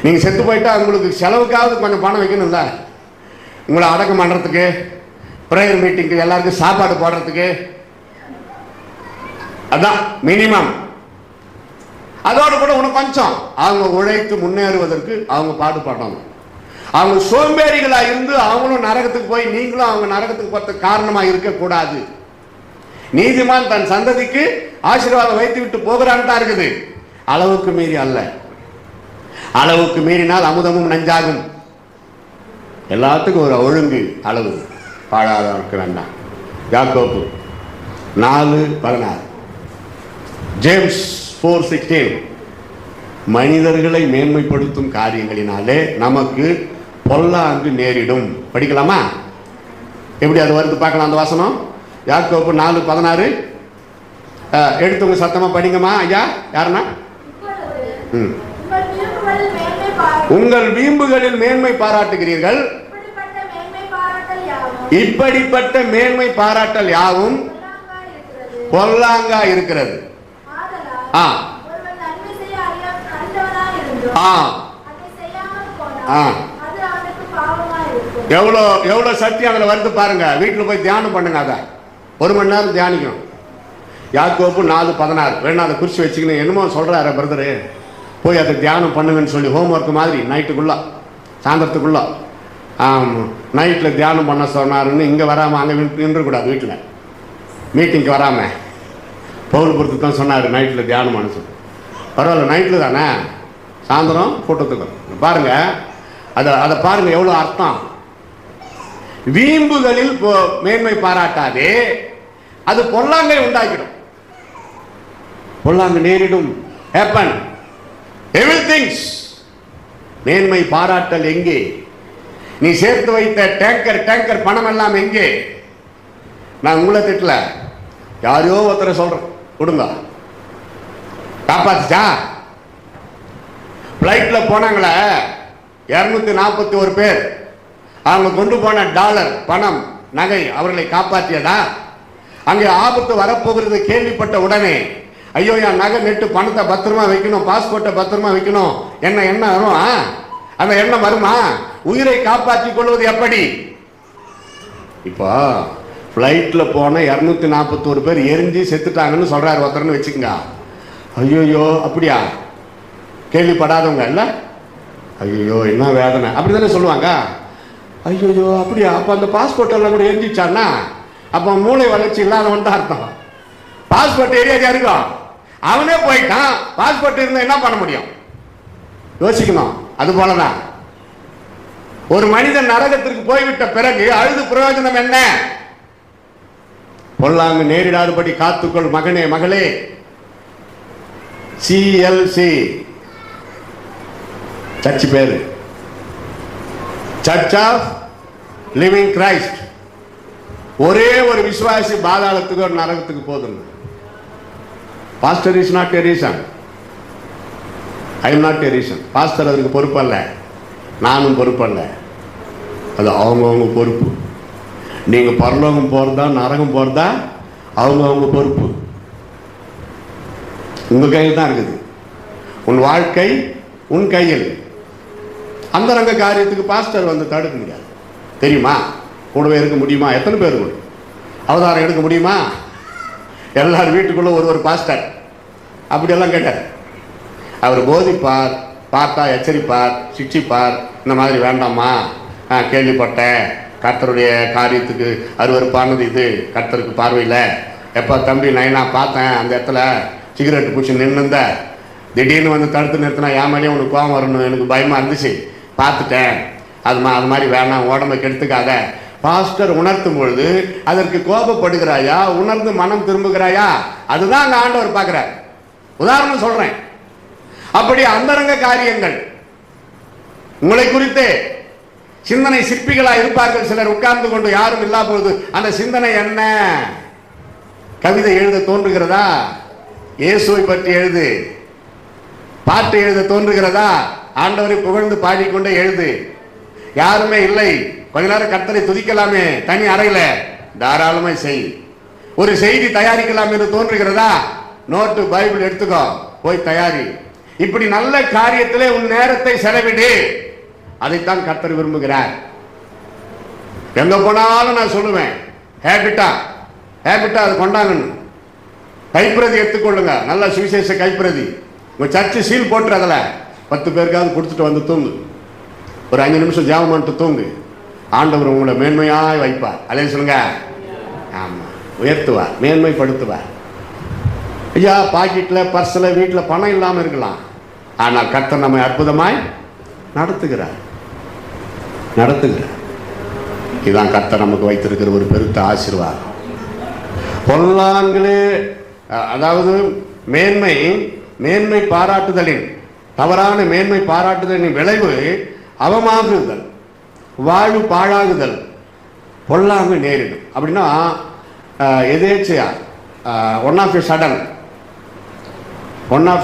நீங்க செத்து போயிட்டா உங்களுக்கு செலவுக்காவது கொஞ்சம் பணம் வைக்கணும்ல. உங்களை அடக்கம் பண்றதுக்கு, பிரேயர் மீட்டிங்க்கு, எல்லாருக்கும் சாப்பாடு போடுறதுக்கு, அதான் மினிமம். அதோடு கூட உனக்கு கொஞ்சம் அவங்க உழைத்து முன்னேறுவதற்கு அவங்க பாடுபடணும். அவங்க சோம்பேறிகளா இருந்து அவங்களும் நரகத்துக்கு போய் நீங்களும் அவங்க நரகத்துக்கு போறதுக்கு காரணமா இருக்கக்கூடாது. நீதிமான் தன் சந்ததிக்கு ஆசீர்வாதம் வைத்து விட்டு போகிறான் தான் இருக்குது. அளவுக்கு மீறி அல்ல. அளவுக்கு மீறினால் அமுதமும் நஞ்சாகும். எல்லாத்துக்கும் ஒரு ஒழுங்கு அளவு. பாழாத இருக்க வேண்டாம். யாக்கோபு 4:16, ஜேம்ஸ் 4:16, மனிதர்களை மேன்மைப்படுத்தும் காரியங்களினாலே நமக்கு பொல்லாங்கு நேரிடும். படிக்கலாமா? எப்படி அது வருது பார்க்கலாம் அந்த வசனம். யாக்கோபு 4:16 எடுத்துங்க, சத்தமா படிங்கம்மா. ஐயா யாருன்னா? உங்கள் வீம்புகளில் மேன்மை பாராட்டுகிறீர்கள், இப்படிப்பட்ட மேன்மை பாராட்டல் யாவும் பொல்லாங்கா இருக்கிறது. எவ்வளவு சக்தி அதுல வருது பாருங்க. வீட்டுல போய் தியானம் பண்ணுங்க. அத 1 மணி நேரம் தியானிக்கணும். யாக்கோபு 4:16. வேணா அதை குறித்து வச்சுக்கணும். என்னமோ சொல்கிறாரு பிரதரு, போய் அதை தியானம் பண்ணுங்கன்னு சொல்லி ஹோம்ஒர்க் மாதிரி நைட்டுக்குள்ளே, சாயந்தரத்துக்குள்ளே நைட்டில் தியானம் பண்ண சொன்னாருன்னு இங்கே வராமல் அங்கே நின்றக்கூடாது. வீட்டில் மீட்டிங்க்கு வராமல் பவுல் பொறுத்து தான் சொன்னார் நைட்டில் தியானம் பண்ண சொல்லி. பரவாயில்ல, நைட்டில் தானே, சாயந்தரம் கூட்டத்துக்கு பாருங்கள். அதை பாருங்கள் எவ்வளோ அர்த்தம். வீம்புகளில் மேன்மை பாராட்டாதே, அது பொல்லாங்கை உண்டாக்கிடும். பொல்லாங்கு நேரிடும். Happen everything's. மேன்மை பாராட்டல் எங்கே? நீ சேர்த்து வைத்த டேங்கர் பணம் எல்லாம் எங்கே? நான் உங்களை திட்டல, யாரையோ ஒருத்தரை சொல்றேன், கொடுங்க. காப்பாத்துச்சா? பிளைட்ல போனாங்களே 241 பேர், அவங்க கொண்டு போன டாலர், பணம், நகை அவர்களை காப்பாற்றியதா? அங்கே ஆபத்து வரப்போகிறது கேள்விப்பட்ட உடனே, ஐயோ என் நகை நெட்டு பணத்தை பத்திரமா வைக்கணும், பாஸ்போர்ட்டை பத்திரமா வைக்கணும், என்ன வரும்? அந்த எண்ணம் வருமா? உயிரை காப்பாற்றிக் கொள்வது எப்படி? இப்போ ஃப்ளைட்ல போன 241 பேர் எரிஞ்சு செத்துட்டாங்கன்னு சொல்றாரு ஒருத்தர்னு வச்சுக்கோங்க. ஐயோயோ அப்படியா? கேள்விப்படாதவங்க இல்ல, ஐயோ என்ன வேதனை அப்படி தானே சொல்லுவாங்க. ஐயோயோ அப்படியா? அப்போ அந்த பாஸ்போர்ட் எல்லாம் கூட எரிஞ்சிச்சான்னா அப்போ மூளை வளர்ச்சி இல்லாதவன் தான் அர்த்தம். பாஸ்போர்ட் ஏரியா இருக்கும், அவனே போயிட்டான். பாஸ்போர்ட் இருந்தா என்ன பண்ண முடியும்? யோசிக்கணும். அது போலதான் ஒரு மனிதன் நரகத்திற்கு போய்விட்ட பிறகு அழுது பிரயோஜனம் என்ன? பொல்லாங்கு நேரிடாதபடி காத்துக்கொள் மகனே மகளே. சிஎல்சி சர்ச் பேரு, சர்ச் ஆஃப் லிவிங் கிரைஸ்ட். ஒரே ஒரு விசுவாசி பாதாளத்துக்கு ஒரு நரகத்துக்கு போதும். Pastor is not a reason. I am not a reason. Pastor அதற்கு பொறுப்பல்ல, நானும் பொறுப்பல்ல. அது அவங்கவுங்க பொறுப்பு. நீங்கள் பரலோகம் போகிறதா நரகம் போகிறதா அவங்கவுங்க பொறுப்பு. உங்கள் கையில் தான் இருக்குது. உன் வாழ்க்கை உன் கையில். அந்தரங்க காரியத்துக்கு பாஸ்டர் வந்து தடுக்க முடியாது. தெரியுமா? கூடவே இருக்க முடியுமா? எத்தனை பேர் கூட அவதாரம் எடுக்க முடியுமா? எல்லாரும் வீட்டுக்குள்ள ஒரு பாஸ்டர் அப்படியெல்லாம் கேட்டார். அவர் போதிப்பார், பார்த்தா எச்சரிப்பார், சிக்ஷிப்பார். இந்த மாதிரி வேண்டாமா, கேள்விப்பட்டேன், கர்த்தருடைய காரியத்துக்கு அருவருப்பானது இது கர்த்தருக்கு பார்வையில். எப்போ தம்பி நைனா பார்த்தேன், அந்த இடத்துல சிகரெட்டு பூச்சி நின்றுந்த, திடீர்னு வந்து தடுத்து நிறுத்தினா என் மேலேயும் உனக்கு கோவம் வரணும், எனக்கு பயமாக இருந்துச்சு, பார்த்துட்டேன். அது மாதிரி வேணாம், உடம்பை கெடுத்துக்காத. பாஸ்டர் உணர்த்தும் பொழுது அதற்கு கோபப்படுகிறாயா, உணர்ந்து மனம் திரும்புகிறாயா? அதுதான் அந்த ஆண்டவர் பார்க்கிறார். உதாரணம் சொல்றேன். அப்படி அந்தரங்க காரியங்கள் உங்களை குறித்து சிந்தனை சிற்பிகளா இருப்பார்கள் சிலர். உட்கார்ந்து கொண்டு யாரும் இல்லா பொழுது அந்த சிந்தனை என்ன? கவிதை எழுத தோன்றுகிறதா? இயேசுவை பற்றி எழுது. பாட்டு எழுத தோன்றுகிறதா? ஆண்டவரை புகழ்ந்து பாடிக்கொண்டே எழுது. யாருமே இல்லை, கொஞ்ச நேரம் கர்த்தரை துதிக்கலாமே தனி அறையில, தாராளமா செய். ஒரு செய்தி தயாரிக்கலாம் என்று தோன்றுகிறதா? நோட்டு பைபிள் எடுத்துக்கோ, போய் தயாரி. இப்படி நல்ல காரியத்திலே உன் நேரத்தை செலவிடு. அதைத்தான் கர்த்தர் விரும்புகிறார். எங்க போனாலும் நான் சொல்லுவேன், ஹேபிட்டா அது கொண்டாங்கன்னு. கைப்பிரதி எடுத்துக்கொள்ளுங்க, நல்ல சுவிசேஷ கைப்பிரதி. உங்க சர்ச்சு சீல் போட்டு அதில் 10 பேருக்காவது கொடுத்துட்டு வந்து தூங்கு. ஒரு 5 நிமிஷம் ஜெபம் பண்ணிட்டு தூங்கு. ஆண்டவர் உங்களை மேன்மையாய் வைப்பார். அதே சொல்லுங்க. ஆமா, உயர்த்துவார், மேன்மைப்படுத்துவார். ஐயா, பாக்கெட்டில் பர்ஸில் வீட்டில் பணம் இல்லாமல் இருக்கலாம், ஆனால் கர்த்தர் நம்மை அற்புதமாய் நடத்துகிறார். இதுதான் கர்த்தர் நமக்கு வைத்திருக்கிற ஒரு பெருத்த ஆசீர்வாதம். பொல்லாங்களே, அதாவது மேன்மை பாராட்டுதலின், தவறான மேன்மை பாராட்டுதலின் விளைவு அவமாகுதல், வாழ்வு பாழாகுதல், பொல்லாங்கு நேரிடும். அப்படின்னா எதேச்சையா ஒன் ஆஃப்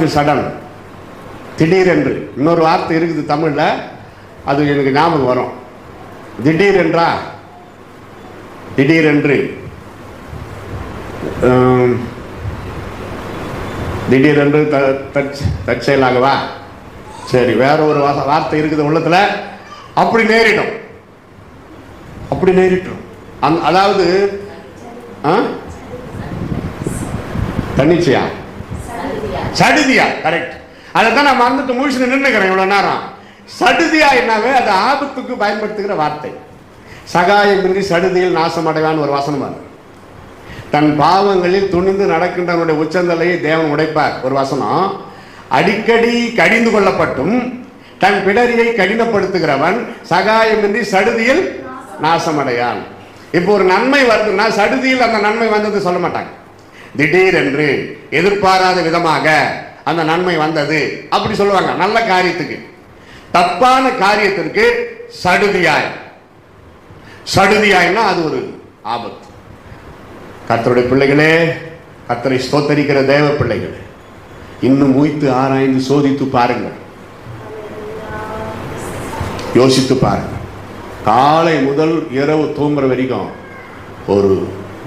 யூ சடன், திடீரென்று. இன்னொரு வார்த்தை இருக்குது தமிழில், அது எனக்கு ஞாபகம் வரும். திடீரென்று திடீரென்று தற்செயலாகவா? சரி, வேற ஒரு வார்த்தை இருக்குது உள்ளத்துல. அப்படி நேரிடும். அதாவது தன்னிச்சையா? சடுதியா? கரெக்ட். அதைத்தான் நான் மறந்துட்டு முழிச்சு நின்றுக்கிறேன் இவ்வளவு நேரம். சடுதியா என்னாவே அது ஆபத்துக்கு பயன்படுத்துகிற வார்த்தை. சகாயமின்றி சடுதியில் நாசம் அடைவான்னு ஒரு வசனம் அது. தன் பாவங்களில் துணிந்து நடக்கின்றவனுடைய உச்சந்தலையை தேவன் உடைப்பார் ஒரு வசனம். அடிக்கடி கடிந்து கொள்ளப்பட்டும் தன் பிடரியை கடினப்படுத்துகிறவன் சகாயமின்றி சடுதியில் நாசமடையான். இப்போ ஒரு நன்மை வருதுன்னா சடுதியில் அந்த நன்மை வந்தது சொல்ல மாட்டாங்க. திடீரென்று எதிர்பாராத விதமாக அந்த நன்மை வந்தது அப்படி சொல்லுவாங்க. நல்ல காரியத்துக்கு. தப்பான காரியத்திற்கு சடுதியாய். சடுதியாய்னா அது ஒரு ஆபத்து. கர்த்தருடைய பிள்ளைகளே, கர்த்தரை ஸ்தோத்தரிக்கிற தேவ பிள்ளைகளே, இன்னும் உய்த்து ஆராய்ந்து சோதித்து பாருங்கள், யோசித்து பாருங்கள். காலை முதல் இரவு தூங்குற வரைக்கும் ஒரு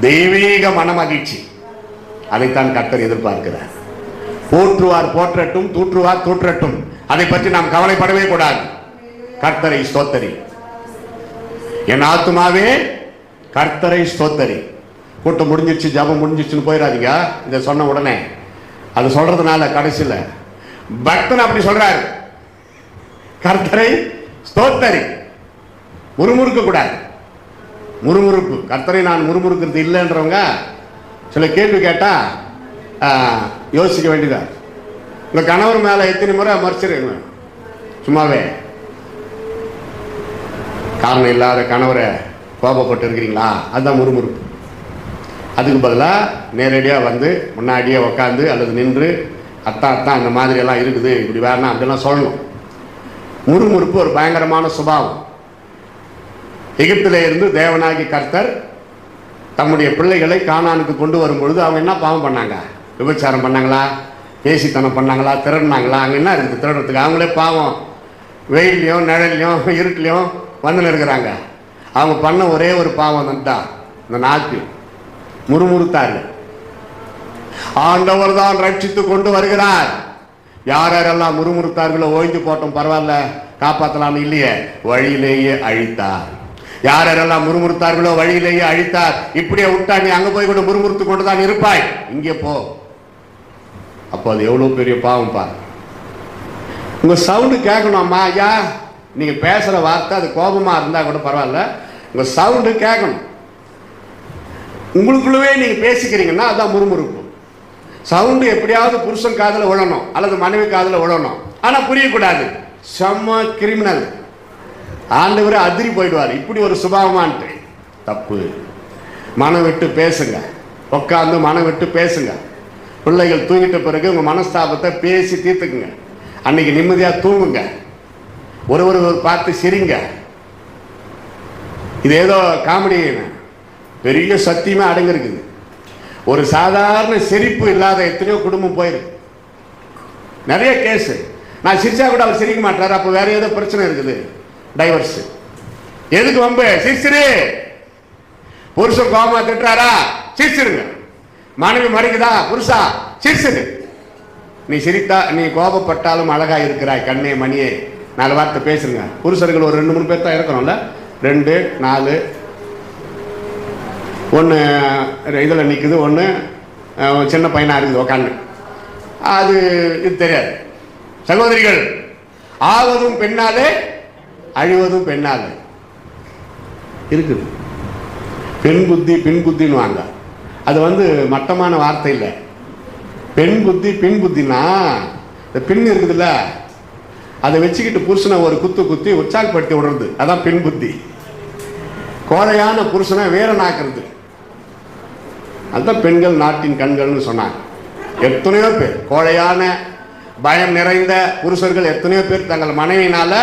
தெய்வீக மனமகிழ்ச்சி, அதைத்தான் கர்த்தர் எதிர்பார்க்கிறார். போற்றுவார் போற்றட்டும், தூற்றுவார் தூற்றட்டும், அதை பற்றி நாம் கவலைப்படவே கூடாது. கர்த்தரை ஸ்தோத்தரி, என் ஆத்துமாவே கர்த்தரை ஸ்தோத்தரி. கூட்டம் முடிஞ்சிருச்சு, ஜபம் முடிஞ்சிருச்சுன்னு போயிடாதீங்க. இதை சொன்ன உடனே அது சொல்றதுனால கடைசியில் பக்தன் அப்படி சொல்றாரு, கர்த்தரை ஸ்தோத்தரி. முறுமுறுக்க கூடாது. முறுமுறுப்பு, கர்த்தரை நான் முறுமுறுக்கிறது இல்லைன்றவங்க சில கேள்வி கேட்டா யோசிக்க வேண்டியதா. உங்க கணவர் மேல எத்தனை முறை மறைச்சிருங்க? சும்மாவே காரணம் இல்லாத கணவரை கோபப்பட்டு இருக்கிறீங்களா? அதுதான் முறுமுறுப்பு. அதுக்கு பதிலாக நேரடியாக வந்து முன்னாடியே உக்காந்து அல்லது நின்று அத்தா அத்தா இந்த மாதிரி எல்லாம் இருக்குது, இப்படி வேணா அப்படிலாம் சொல்லணும். முறுமுறுப்பு ஒரு பயங்கரமான சுபாவம். எகிப்திலே இருந்து தேவனாகி கர்த்தர் தம்முடைய பிள்ளைகளை கானானுக்கு கொண்டு வரும்பொழுது அவங்க என்ன பாவம் பண்ணாங்க? விபச்சாரம் பண்ணாங்களா? பேசித்தனம் பண்ணாங்களா? திருடினாங்களா? அங்கே என்ன இருக்குது திருடுறதுக்கு? அவங்களே பாவம் வெயிலையும் நிழலையும் இருட்டிலையும் வந்து இருக்கிறாங்க. அவங்க பண்ண ஒரே ஒரு பாவம் தான் இந்த நாக்கு. முறுமுறுத்தார்கள். ஆண்டவர் தான் ரட்சித்து கொண்டு வருகிறார். யார் யாரெல்லாம் முறுமுறுத்தார்களோ ஓய்ந்து போட்டோம் பரவாயில்ல காப்பாற்றலாம்னு இல்லையே, வழியிலேயே அழித்தார். யார் யாரெல்லாம் முறுமுறுத்தார்களோ வழியிலேயே அழித்தார். இப்படியே விட்டா நீ அங்க போய் கூட முறுமுறுத்து கொண்டுதான் இருப்பாய், இங்கே போ. அப்போ அது எவ்வளவு பெரிய பாவம் பாரு. உங்க சவுண்டு கேட்கணும். அம்மா ஐயா, நீங்க பேசுற வார்த்தை அது கோபமா இருந்தா கூட பரவாயில்ல, உங்க சவுண்டு கேட்கணும். உங்களுக்குள்ளவே நீங்க பேசிக்கிறீங்கன்னா அதான் முறுமுறுப்பு. சவுண்டு எப்படியாவது புருஷன் காதுல விழணும் அல்லது மனைவி காதுல விழணும், ஆனா புரியக்கூடாது. செம்ம கிரிமினல், ஆண்டவரே அதிரி போயிடுவார். இப்படி ஒரு சுபாவமான்ட்டு தப்பு. மனம் விட்டு பேசுங்க, உட்காந்து மனம் விட்டு பேசுங்க. பிள்ளைகள் தூங்கிட்ட பிறகு உங்க மனஸ்தாபத்தை பேசி தீர்த்துக்குங்க. அன்னைக்கு நிம்மதியா தூங்குங்க. ஒரு பார்த்து சிரிங்க. இது ஏதோ காமெடி, பெரிய சத்தியமே அடங்கிருக்குது. ஒரு சாதாரண சிரிப்பு இல்லாத எத்தனையோ குடும்பம் போயிருக்கு. நிறைய கேஸ். நான் சிரிச்சா கூட அவர் சிரிக்க மாட்டாரு, அப்போ வேற ஏதோ பிரச்சனை இருக்குது, டைவர்ஸ். எதுக்கு வம்பு? சிரிச்சிரு. புருஷன் கோபமா திட்டுறாரா? சிரிச்சிருங்க. மனைவி மறைக்குதா? புருஷா சிரிச்சிரு. நீ சிரித்தா, நீ கோபப்பட்டாலும் அழகா இருக்கிறாய் கண்ணே மணியே, 4 வார்த்தை பேசுங்க. புருஷர்கள் ஒரு 2-3 பேர் தான் இருக்கிறோம்ல, 2 4 ஒன்று இதில் நிற்குது, ஒன்று சின்ன பையனாக இருக்குது உக்காந்து. அது இது தெரியாது. சகோதரிகள், ஆவதும் பெண்ணாலே அழிவதும் பெண்ணாலே இருக்குது. பெண் புத்தி பின் புத்தின்னு வாங்க. அது மட்டமான வார்த்தை இல்லை. பெண் புத்தி பின் புத்தினா இந்த பின் இருக்குதுல்ல, அதை வச்சுக்கிட்டு புருஷனை ஒரு குத்தி உற்சாகப்படுத்தி விடுறது, அதான் பெண் புத்தி. கோழையான புருஷனை வேறனாக்குறது, அதுதான் பெண்கள் நாட்டின் கண்கள்னு சொன்னாங்க. எத்தனையோ பேர் கோழையான பயம் நிறைந்த புருஷர்கள் எத்தனையோ பேர் தங்கள் மனைவியினால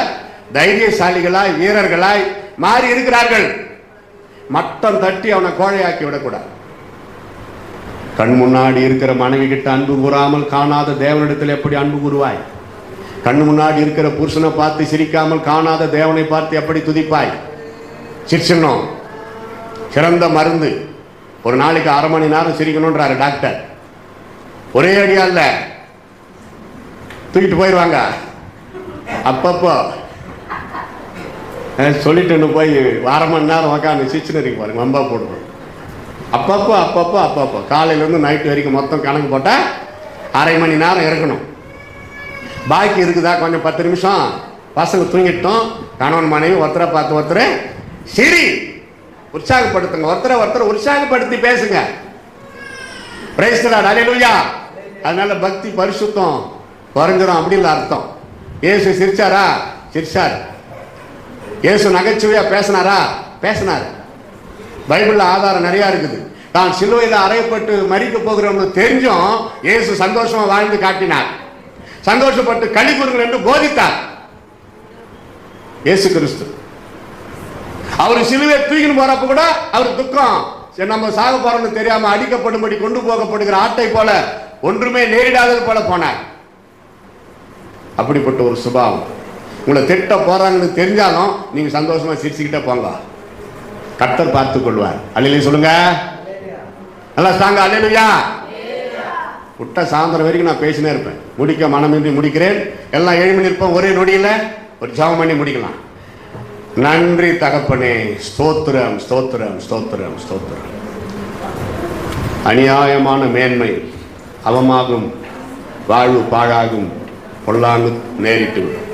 தைரியசாலிகளாய் வீரர்களாய் மாறி இருக்கிறார்கள். மட்டம் தட்டி அவனை கோழையாக்கி விடக்கூடாது. கண் முன்னாடி இருக்கிற மனைவி கிட்ட அன்பு கூறாமல் காணாத தேவனிடத்தில் எப்படி அன்பு கூறுவாய்? கண் முன்னாடி இருக்கிற புருஷனை பார்த்து சிரிக்காமல் காணாத தேவனை பார்த்து எப்படி துதிப்பாய்? சிரிச்சணும் சிறந்த மருந்து. ஒரு நாளைக்கு 1/2 மணி நேரம் சிரிக்கணும்ன்றாரு டாக்டர். ஒரே அடியா இல்ல, தூக்கிட்டு போயிடுவாங்க. அப்பப்போ சொல்லிட்டு போய் 1/2 மணி நேரம் உக்காந்து சிரிச்சுன்னு இருக்கு பாருங்க, வம்பா போடுவோம். அப்பப்போ காலையிலேருந்து நைட்டு வரைக்கும் மொத்தம் கணக்கு போட்டால் அரை மணி நேரம் இருக்கணும். பாக்கி இருக்குதா கொஞ்சம் 10 நிமிஷம் பசங்க தூங்கிட்டோம், கணவன் மனைவி ஒருத்தரை பார்த்து ஒருத்தர் சரி உற்சாகப்படுத்துங்க, ஒருத்தரை உற்சாகப்படுத்தி பேசுங்க. பிரைஸ் தி லார்ட், ஹல்லேலூயா. அதனால பக்தி பரிசுத்தம் குறைஞ்சிரும் அப்படி இல்லை அர்த்தம். இயேசு சிரிச்சாரா? சிரிச்சார். இயேசு நகைச்சுவையா பேசினார். பைபிள்ல ஆதாரம் நிறைய இருக்குது. தான் சிலுவையில் அறையப்பட்டு மரிக்க போகிறோம்னு தெரிஞ்சும் இயேசு சந்தோஷமா வாழ்ந்து காட்டினார். சந்தோஷப்பட்டு களி கூறுங்கள் என்று போதித்தார். இயேசு கிறிஸ்து அவர் சிலுவை தூக்கின்னு போறப்ப கூட அவர் துக்கம், நம்ம சாக போறோம்னு தெரியாம அடிக்கப்படும்படி கொண்டு போகப்படுகிற ஆட்டை போல ஒன்றுமே நேரிடாதது போல போனார். அப்படிப்பட்ட ஒரு சுபாவம். உங்களை திட்ட போறாங்கன்னு தெரிஞ்சாலும் நீங்க சந்தோஷமா சிரிச்சுக்கிட்டே போங்க, கர்த்தர் பார்த்துக் கொள்வார். அல்லேலூயா சொல்லுங்க, நல்லா சாங்க அல்லேலூயா. விட்ட சாயந்தரம் வரைக்கும் நான் பேசினே இருப்பேன், முடிக்க மனமின்றி முடிக்கிறேன். எல்லாம் 7 மணி இருப்போம், ஒரே நொடியில் ஒரு ஜெபம் பண்ணி முடிக்கலாம். நன்றி தகப்பனே, ஸ்தோத்திரம் ஸ்தோத்திரம் ஸ்தோத்திரம் ஸ்தோத்திரம். அநியாயமான மேன்மை அவமாகும், வாழ்வு பாழாகும், பொல்லாங்கு நேரிட்டு விடும்.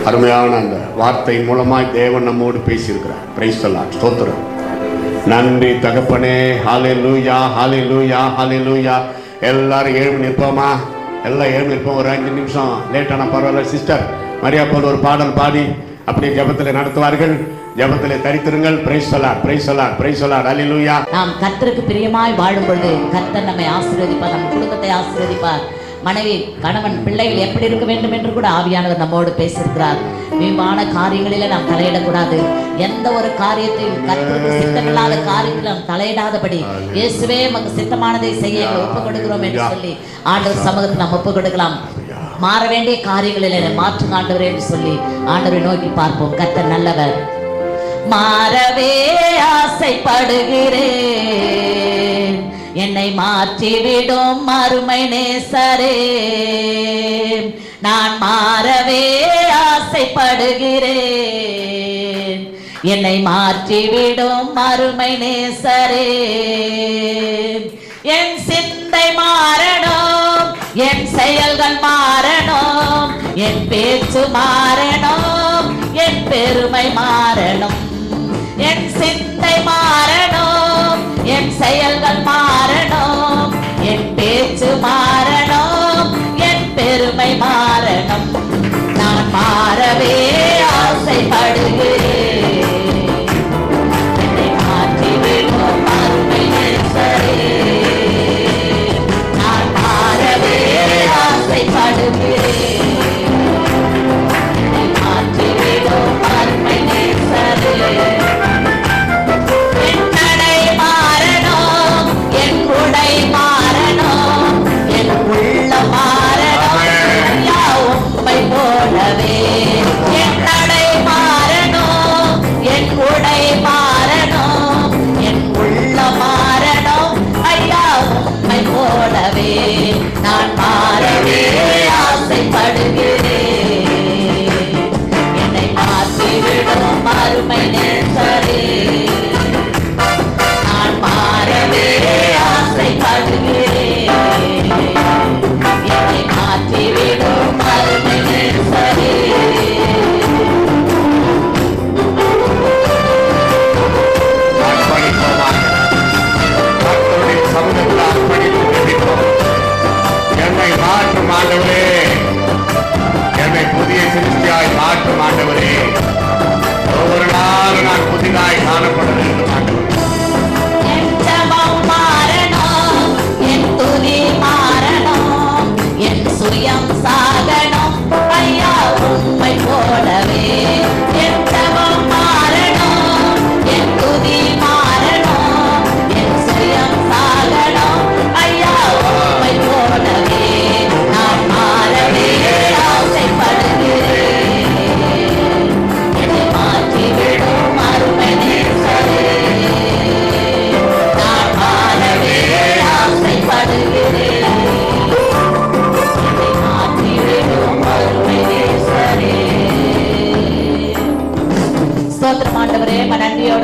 அருமையான அந்த வார்த்தை மூலமாய் தேவன் நம்மோடு பேசியிருக்கிறார். பிரைஸ் தி லார்ட், ஸ்தோத்திரம். நன்றி தகப்பனே, ஹல்லேலூயா ஹல்லேலூயா ஹல்லேலூயா. எல்லாரும் 7 மணி இருப்போமா? எல்லாம் 7 மணி இருப்போம். ஒரு 5 நிமிஷம் லேட்டான பரவாயில்ல. சிஸ்டர் மரியா போல் ஒரு பாடல் பாடி அப்படியே ஜெபத்தில் நடத்துவார்கள். ஜெபத்திலே தரித்திருங்கள். Praise the lord, praise the lord, praise the lord, hallelujah. நாம் கர்த்தருக்கு பிரியமாய் வாழும் பொழுது கர்த்தர் நம்மை ஆசீர்வதிப்பார், நம் குடும்பத்தை ஆசீர்வதிப்பார். மனைவி, கணவன், பிள்ளைகள் எப்படி இருக்க வேண்டும் என்று கூட ஆவியானவர் நம்மோடு பேசியிருக்கிறார். வீணான காரியங்களில நாம் தலையிடக்கூடாது. எந்த ஒரு காரியத்தையும் கர்த்தருக்கு சித்தமில்லாத காரியத்தில் நாம் தலையிடாதபடி இயேசுவே நமக்கு சித்தமானதை செய்ய ஒப்புக் கொடுக்கிறோம் என்று சொல்லி ஆண்டவர் சமூகத்தில் நாம் ஒப்புக் கொடுக்கலாம். மாற வேண்டிய காரியங்களில் மாற்று ஆண்டவரே என்று சொல்லி ஆண்டவரை நோக்கி பார்ப்போம். கர்த்தர் நல்லவர். மாறவே ஆசைப்படுகிறேன், என்னை மாற்றிவிடும் அருமை நேசரே. நான் மாறவே ஆசைப்படுகிறேன், என்னை மாற்றிவிடும் அருமை நேசரே. என் சிந்தை மாறணும், என் செயல்கள் மாறணும், என் பேச்சு மாறணும், என் பெருமை மாறணும். என் சிந்தை மாறணும், என் செயல்கள் மாறணும், என் பேச்சு மாறணும், என் பெருமை மாறணும். நான் மாறவே ஆசைப்படுகிறேன், என்னை மாற்றிவிடும் அருமை நேசரே. நான் மாறவே ஆசைப்படுகிறேன், என்னை மாற்றிவிடும் அருமை நேசரே. என் நடை மாறணும், என் உடை மாறணும், என் உள்ளம் மாறணும், ஐயா உம்மை போலவே. என் நடை மாறணும்,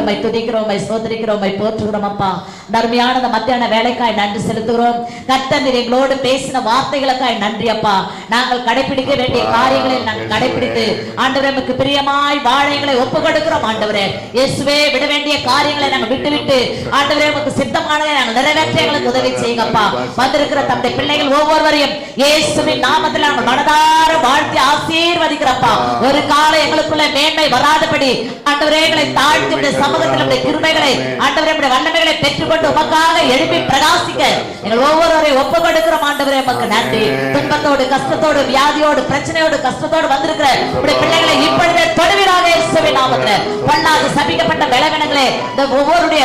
மை துதிக்கிறோம், மை சோதரிக்கிறோம், மை போற்றுகிறோம் அப்பா. நன்மையான இந்த மத்தியான வேலைக்காய் நன்றி செலுத்துகிறோம். கர்த்தர் நீர் எங்களோடு பேசின வார்த்தைகளுக்காய் நன்றி அப்பா. நாங்கள் கடைபிடிக்க வேண்டிய காரியங்களை நாங்கள் கடைபிடித்து ஆண்டவரே நமக்கு பிரியமாய் வாழ எங்களை ஒப்பு கொடுக்கிறோம் ஆண்டவரே. இயேசுவே விட வேண்டிய காரியங்களை நாங்கள் விட்டுவிட்டு ஆண்டவரே நமக்கு சித்தமானதை நாங்கள் நிறைவேற்ற எங்களுக்கு உதவி செய்யுங்கப்பா. வந்திருக்கிற தம்முடைய பிள்ளைகள் ஒவ்வொருவரையும் இயேசுவின் நாமத்தில் நாங்கள் மனதார வாழ்த்தி ஆசீர்வதிக்கிறப்பா. ஒரு காலம் எங்களுக்குள்ள மேன்மை வராதபடி ஆண்டவரே எங்களை தாழ்த்தி உடைய சமூகத்தில் உடைய கிருபைகளை ஆண்டவரே உடைய வல்லமைகளை பெற்றுக்கொண்டு உமக்காக எழுப்பி பிரகாசிக்க எங்கள் ஒவ்வொருவரையும் ஒப்பு கொடுக்கிறோம் ஆண்டவரே. உமக்கு நன்றி. துன்பத்தோடு கஷ்டத்தோடு வியாதியோடு பிரச்சனையோடு கஷ்டத்தோடு வந்திருக்கிற உடைய பிள்ளைகளை இப்பொழுதே தொடுவீராக இயேசுவின் நாமத்தில். பொல்லாத சபிக்கப்பட்ட பலவீனங்களே இந்த ஒவ்வொருடைய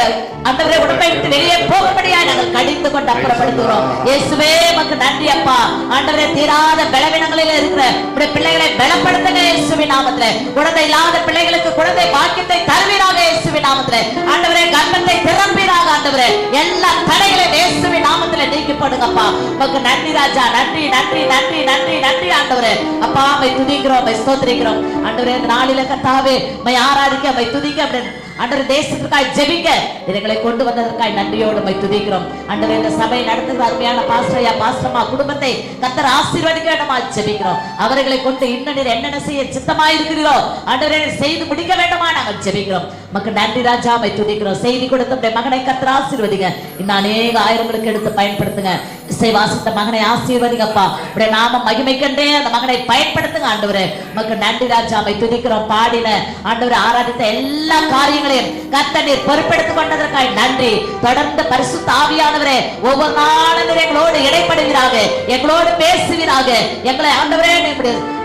ஆண்டவரே உடம்பை விட்டு வெளியே போகும்படியாய் நாங்கள் கடிந்து கொண்டு அப்புறப்படுத்துகிறோம். இயேசுவே உமக்கு நன்றி அப்பா. ஆண்டவரே தீராத பலவீனங்களில் இருக்கிற உடைய பிள்ளைகளை பலப்படுத்துங்க இயேசுவின் நாமத்தில். குழந்தை இல்லாத பிள்ளைகளுக்கு குழந்தை பாக்கியத்தை தருவீராக இயேசுவின் நாமத்தில். ஆண்டவரே கர்ப்பத்தை திறப்பீராக ஆண்டவரே. எல்லா தடைகளையும் இயேசுவின் நாமத்தில் நீக்கப்படுங்கப்பா. உமக்கு நன்றி ராஜா. நன்றி நன்றி நன்றி நன்றி நன்றி ஆண்டவரே. அப்பா மை துதிக்கிறோம், மை ஸ்தோத்திரிக்கிறோம் ஆண்டவரே. இந்த நாளில கர்த்தாவே மை ஆராதிக்க, மை துதிக்க அப்படின்னு ஆண்டவரே தேசத்திற்காய் ஜெபிக்க எங்களை கொண்டு வந்ததற்காய் நன்றியோடு மை துதிக்கிறோம் ஆண்டவரே. இந்த சபை நடத்துகிற அருமையான பாஸ்டரையா பாஸ்டர்மா குடும்பத்தை கர்த்தர் ஆசீர்வதிக்க வேண்டுமா ஜெபிக்கிறோம். அவர்களை கொண்டு இன்னும் நீர் என்னென்ன செய்ய சித்தமாயிருக்கிறீரோ ஆண்டவரே செய்து முடிக்க வேண்டுமா நாங்கள் ஜெபிக்கிறோம். நமக்கு நன்றி ராஜா மை துதிக்கிறோம். செய்தி கொடுத்த மகனை கர்த்தர் ஆசீர்வதிங்க. இன்னும் அநேக ஆயிரங்களுக்கு எடுத்து பயன்படுத்துங்க. இசை வாசித்த மகனை ஆசீர்வதிங்கப்பா. உடைய நாம மகிமைக்கண்டே அந்த மகனை பயன்படுத்துங்க ஆண்டவரே. நமக்கு நன்றி ராஜா மை துதிக்கிறோம். பாடின ஆண்டவரே ஆராதித்த எல்லா காரியங்களையும் கர்த்தர் நீர் பொறுப்பெடுத்துக் கொண்டதற்காக நன்றி. தொடர்ந்து பரிசுத்த ஆவியானவரே ஒவ்வொரு நாளும் எங்களோடு இடைப்படுவீராக, எங்களோடு பேசுவீராக. எங்களை ஆண்டவரே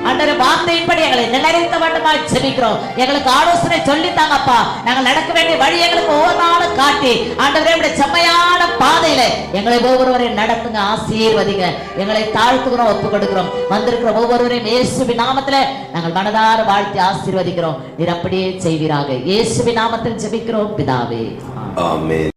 ஆண்டவரே வார்த்தையின்படி எங்களை நிலைநிறுத்த வேண்டுமா ஜெபிக்கிறோம். எங்களுக்கு ஆலோசனை சொல்லித்தாங்கப்பா. நாங்கள் நடக்க வேண்டிய வழி எங்களுக்கு ஒவ்வொரு நாளும் காட்டி ஆண்டவரே உடைய செம்மையான பாதையில எங்களை ஒவ்வொருவரையும் நடத்துங்க, ஆசீர்வதிங்க. எங்களை தாழ்த்துகிறோம், ஒப்பு கொடுக்கிறோம். வந்திருக்கிற ஒவ்வொருவரையும் இயேசுவின் நாமத்துல நாங்கள் மனதார வாழ்த்தி ஆசீர்வதிக்கிறோம். நீர் அப்படியே செய்வீராக. இயேசுவின் நாமத்தில் ஜெபிக்கிறோம் பிதாவே. ஆமென்.